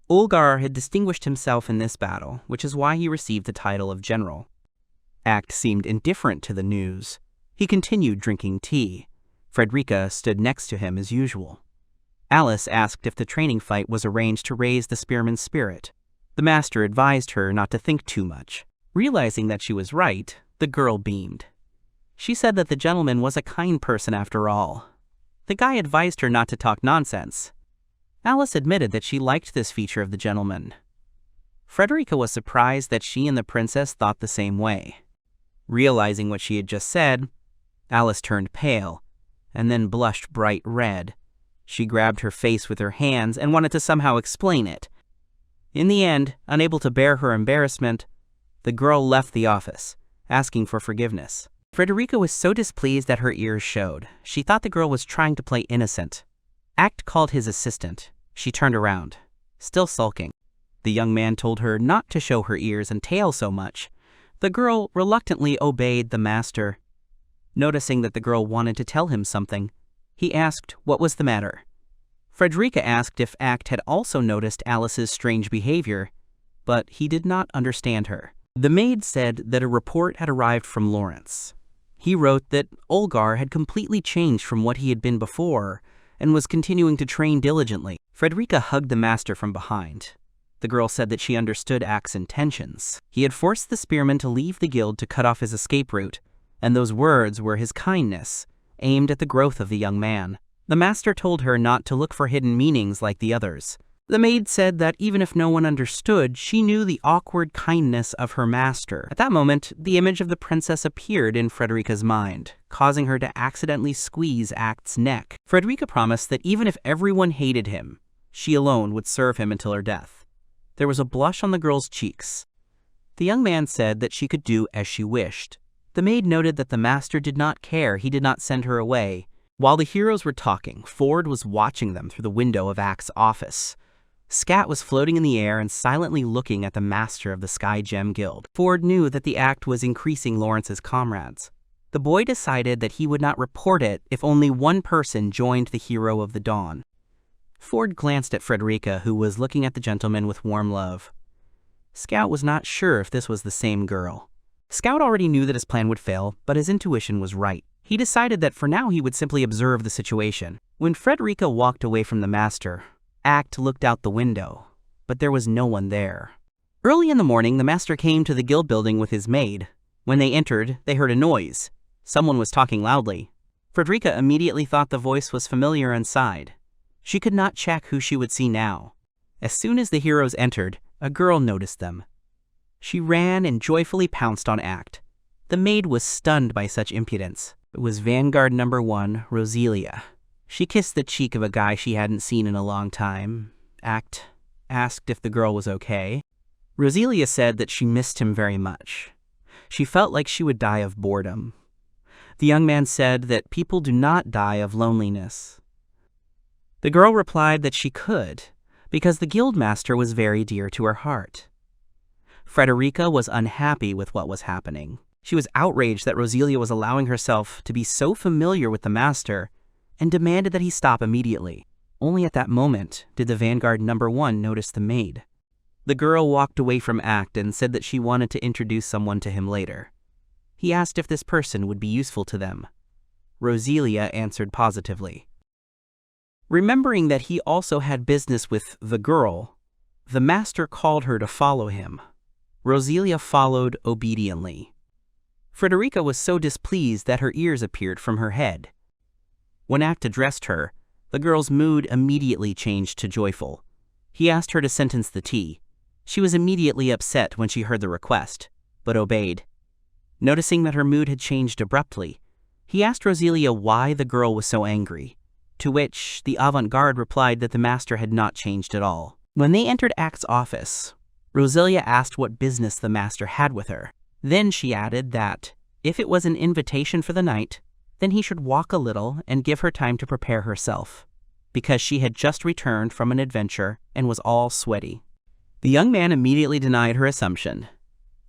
Olgar had distinguished himself in this battle, which is why he received the title of general. Act seemed indifferent to the news. He continued drinking tea. Frederica stood next to him as usual. Alice asked if the training fight was arranged to raise the spearman's spirit. The master advised her not to think too much. Realizing that she was right, the girl beamed. She said that the gentleman was a kind person after all. The guy advised her not to talk nonsense. Alice admitted that she liked this feature of the gentleman. Frederica was surprised that she and the princess thought the same way. Realizing what she had just said, Alice turned pale, and then blushed bright red. She grabbed her face with her hands and wanted to somehow explain it. In the end, unable to bear her embarrassment, the girl left the office, asking for forgiveness. Frederica was so displeased that her ears showed. She thought the girl was trying to play innocent. Act called his assistant. She turned around, still sulking. The young man told her not to show her ears and tail so much. The girl reluctantly obeyed the master. Noticing that the girl wanted to tell him something, he asked what was the matter. Frederica asked if Act had also noticed Alice's strange behavior, but he did not understand her. The maid said that a report had arrived from Lawrence. He wrote that Olgar had completely changed from what he had been before and was continuing to train diligently. Frederica hugged the master from behind. The girl said that she understood Act's intentions. He had forced the spearman to leave the guild to cut off his escape route, and those words were his kindness, aimed at the growth of the young man. The master told her not to look for hidden meanings like the others. The maid said that even if no one understood, she knew the awkward kindness of her master. At that moment, the image of the princess appeared in Frederica's mind, causing her to accidentally squeeze Act's neck. Frederica promised that even if everyone hated him, she alone would serve him until her death. There was a blush on the girl's cheeks. The young man said that she could do as she wished. The maid noted that the master did not care. He did not send her away. While the heroes were talking, Ford was watching them through the window of Act's office. Scat was floating in the air and silently looking at the master of the Sky Gem Guild. Ford knew that the act was increasing Lawrence's comrades. The boy decided that he would not report it if only one person joined the hero of the dawn. Ford glanced at Frederica, who was looking at the gentleman with warm love. Scout was not sure if this was the same girl. Scout already knew that his plan would fail, but his intuition was right. He decided that for now he would simply observe the situation. When Frederica walked away from the master, Act looked out the window, but there was no one there. Early in the morning, the master came to the guild building with his maid. When they entered, they heard a noise. Someone was talking loudly. Frederica immediately thought the voice was familiar and sighed. She could not check who she would see now. As soon as the heroes entered, a girl noticed them. She ran and joyfully pounced on Act. The maid was stunned by such impudence. It was Vanguard number 1, Roselia. She kissed the cheek of a guy she hadn't seen in a long time. Act asked if the girl was okay. Roselia said that she missed him very much. She felt like she would die of boredom. The young man said that people do not die of loneliness. The girl replied that she could, because the Guildmaster was very dear to her heart. Frederica was unhappy with what was happening. She was outraged that Roselia was allowing herself to be so familiar with the master and demanded that he stop immediately. Only at that moment did the Vanguard number 1 notice the maid. The girl walked away from Act and said that she wanted to introduce someone to him later. He asked if this person would be useful to them. Roselia answered positively. Remembering that he also had business with the girl, the master called her to follow him. Roselia followed obediently. Frederica was so displeased that her ears appeared from her head. When Act addressed her, the girl's mood immediately changed to joyful. He asked her to sentence the tea. She was immediately upset when she heard the request, but obeyed. Noticing that her mood had changed abruptly, he asked Roselia why the girl was so angry, to which the avant-garde replied that the master had not changed at all. When they entered Act's office, Roselia asked what business the master had with her. Then she added that, if it was an invitation for the night, then he should walk a little and give her time to prepare herself, because she had just returned from an adventure and was all sweaty. The young man immediately denied her assumption.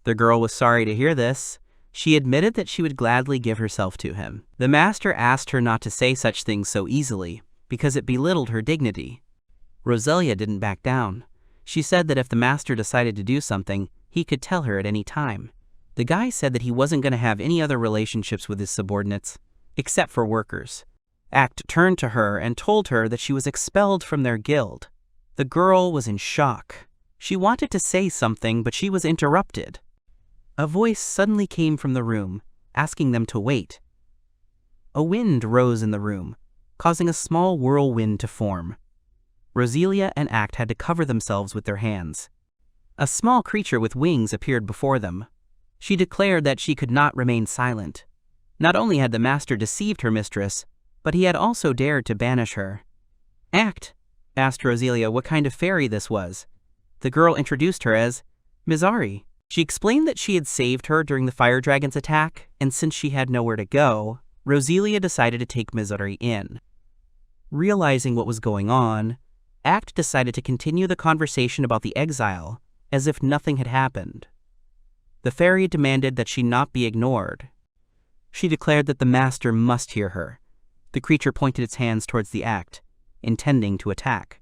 The girl was sorry to hear this. She admitted that she would gladly give herself to him. The master asked her not to say such things so easily, because it belittled her dignity. Roselia didn't back down. She said that if the master decided to do something, he could tell her at any time. The guy said that he wasn't going to have any other relationships with his subordinates, except for workers. Act turned to her and told her that she was expelled from their guild. The girl was in shock. She wanted to say something, but she was interrupted. A voice suddenly came from the room, asking them to wait. A wind rose in the room, causing a small whirlwind to form. Roselia and Act had to cover themselves with their hands. A small creature with wings appeared before them. She declared that she could not remain silent. Not only had the master deceived her mistress, but he had also dared to banish her. Act asked Roselia what kind of fairy this was. The girl introduced her as Mizari. She explained that she had saved her during the fire dragon's attack, and since she had nowhere to go, Roselia decided to take Mizari in. Realizing what was going on, Act decided to continue the conversation about the exile as if nothing had happened. The fairy demanded that she not be ignored. She declared that the master must hear her. The creature pointed its hands towards the Act, intending to attack.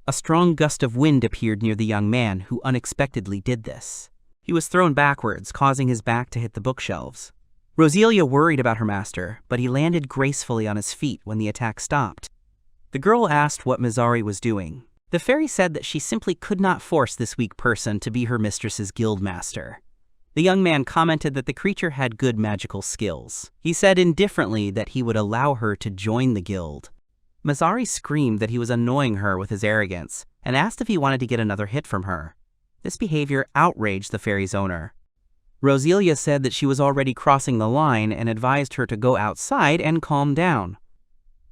A strong gust of wind appeared near the young man, who unexpectedly did this. He was thrown backwards, causing his back to hit the bookshelves. Roselia worried about her master, but he landed gracefully on his feet when the attack stopped. The girl asked what Mizari was doing. The fairy said that she simply could not force this weak person to be her mistress's guildmaster. The young man commented that the creature had good magical skills. He said indifferently that he would allow her to join the guild. Mizari screamed that he was annoying her with his arrogance and asked if he wanted to get another hit from her. This behavior outraged the fairy's owner. Roselia said that she was already crossing the line and advised her to go outside and calm down.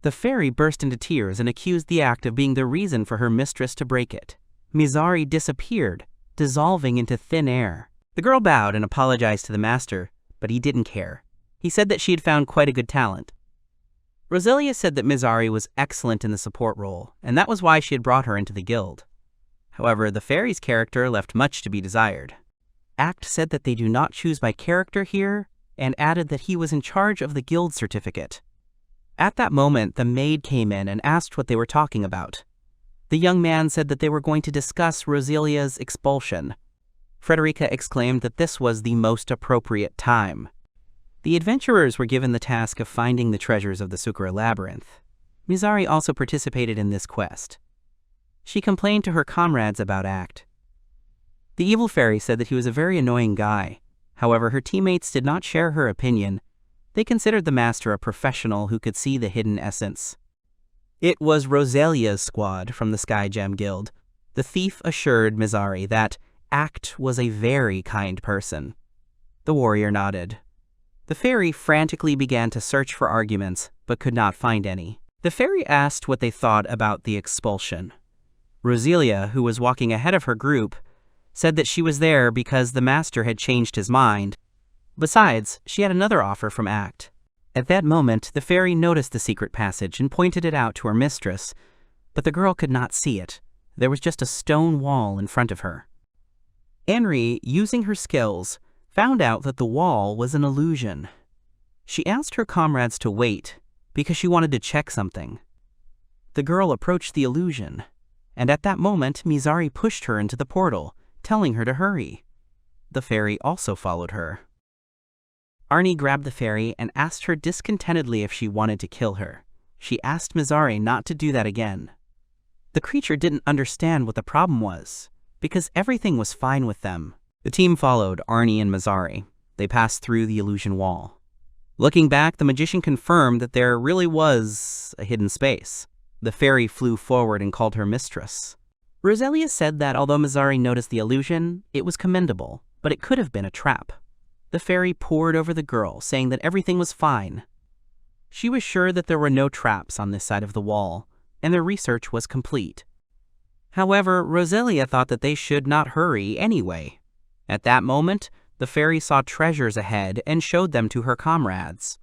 The fairy burst into tears and accused the act of being the reason for her mistress to break it. Mizari disappeared, dissolving into thin air. The girl bowed and apologized to the master, but he didn't care. He said that she had found quite a good talent. Roselia said that Mizari was excellent in the support role, and that was why she had brought her into the guild. However, the fairy's character left much to be desired. Act said that they do not choose by character here, and added that he was in charge of the guild certificate. At that moment, the maid came in and asked what they were talking about. The young man said that they were going to discuss Rosalia's expulsion. Frederica exclaimed that this was the most appropriate time. The adventurers were given the task of finding the treasures of the Sukura Labyrinth. Mizari also participated in this quest. She complained to her comrades about Act. The evil fairy said that he was a very annoying guy. However, her teammates did not share her opinion. They considered the master a professional who could see the hidden essence. It was Rosalia's squad from the Sky Gem Guild. The thief assured Mizari that Act was a very kind person. The warrior nodded. The fairy frantically began to search for arguments, but could not find any. The fairy asked what they thought about the expulsion. Rosalia, who was walking ahead of her group, said that she was there because the master had changed his mind. Besides, she had another offer from Act. At that moment, the fairy noticed the secret passage and pointed it out to her mistress, but the girl could not see it. There was just a stone wall in front of her. Henri, using her skills, found out that the wall was an illusion. She asked her comrades to wait because she wanted to check something. The girl approached the illusion, and at that moment, Mizari pushed her into the portal, telling her to hurry. The fairy also followed her. Arnie grabbed the fairy and asked her discontentedly if she wanted to kill her. She asked Mizari not to do that again. The creature didn't understand what the problem was, because everything was fine with them. The team followed Arnie and Mizari. They passed through the illusion wall. Looking back, the magician confirmed that there really was a hidden space. The fairy flew forward and called her mistress. Rosalia said that although Mizari noticed the illusion, it was commendable, but it could have been a trap. The fairy poured over the girl, saying that everything was fine. She was sure that there were no traps on this side of the wall, and their research was complete. However, Rosalia thought that they should not hurry anyway. At that moment, the fairy saw treasures ahead and showed them to her comrades.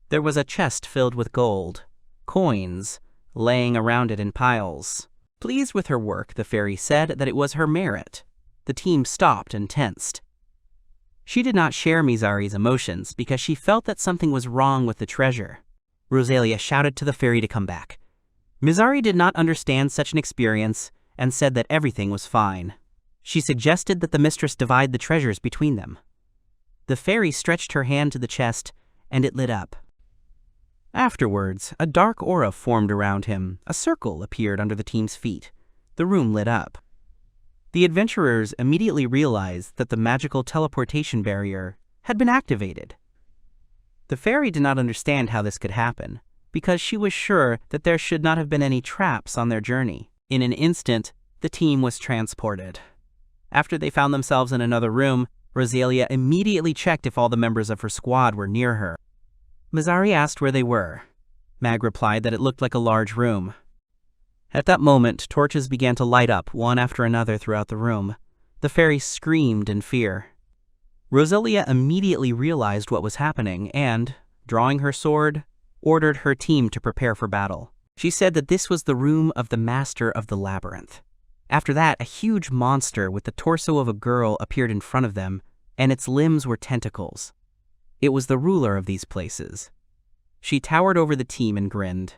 There was a chest filled with gold, coins, laying around it in piles. Pleased with her work, the fairy said that it was her merit. The team stopped and tensed. She did not share Mizari's emotions because she felt that something was wrong with the treasure. Rosalia shouted to the fairy to come back. Mizari did not understand such an experience and said that everything was fine. She suggested that the mistress divide the treasures between them. The fairy stretched her hand to the chest, and it lit up. Afterwards, a dark aura formed around him. A circle appeared under the team's feet. The room lit up. The adventurers immediately realized that the magical teleportation barrier had been activated. The fairy did not understand how this could happen, because she was sure that there should not have been any traps on their journey. In an instant, the team was transported. After they found themselves in another room, Rosalia immediately checked if all the members of her squad were near her. Mizari asked where they were. Mag replied that it looked like a large room. At that moment, torches began to light up one after another throughout the room. The fairy screamed in fear. Rosalia immediately realized what was happening and, drawing her sword, ordered her team to prepare for battle. She said that this was the room of the master of the labyrinth. After that, a huge monster with the torso of a girl appeared in front of them, and its limbs were tentacles. It was the ruler of these places. She towered over the team and grinned.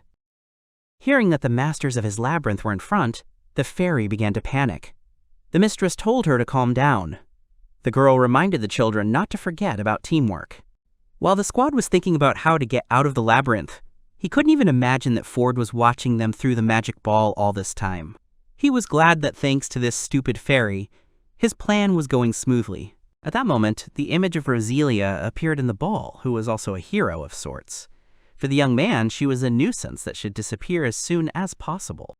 Hearing that the masters of his labyrinth were in front, the fairy began to panic. The mistress told her to calm down. The girl reminded the children not to forget about teamwork. While the squad was thinking about how to get out of the labyrinth, he couldn't even imagine that Ford was watching them through the magic ball all this time. He was glad that thanks to this stupid fairy, his plan was going smoothly. At that moment, the image of Rosalia appeared in the ball, who was also a hero of sorts. For the young man, she was a nuisance that should disappear as soon as possible.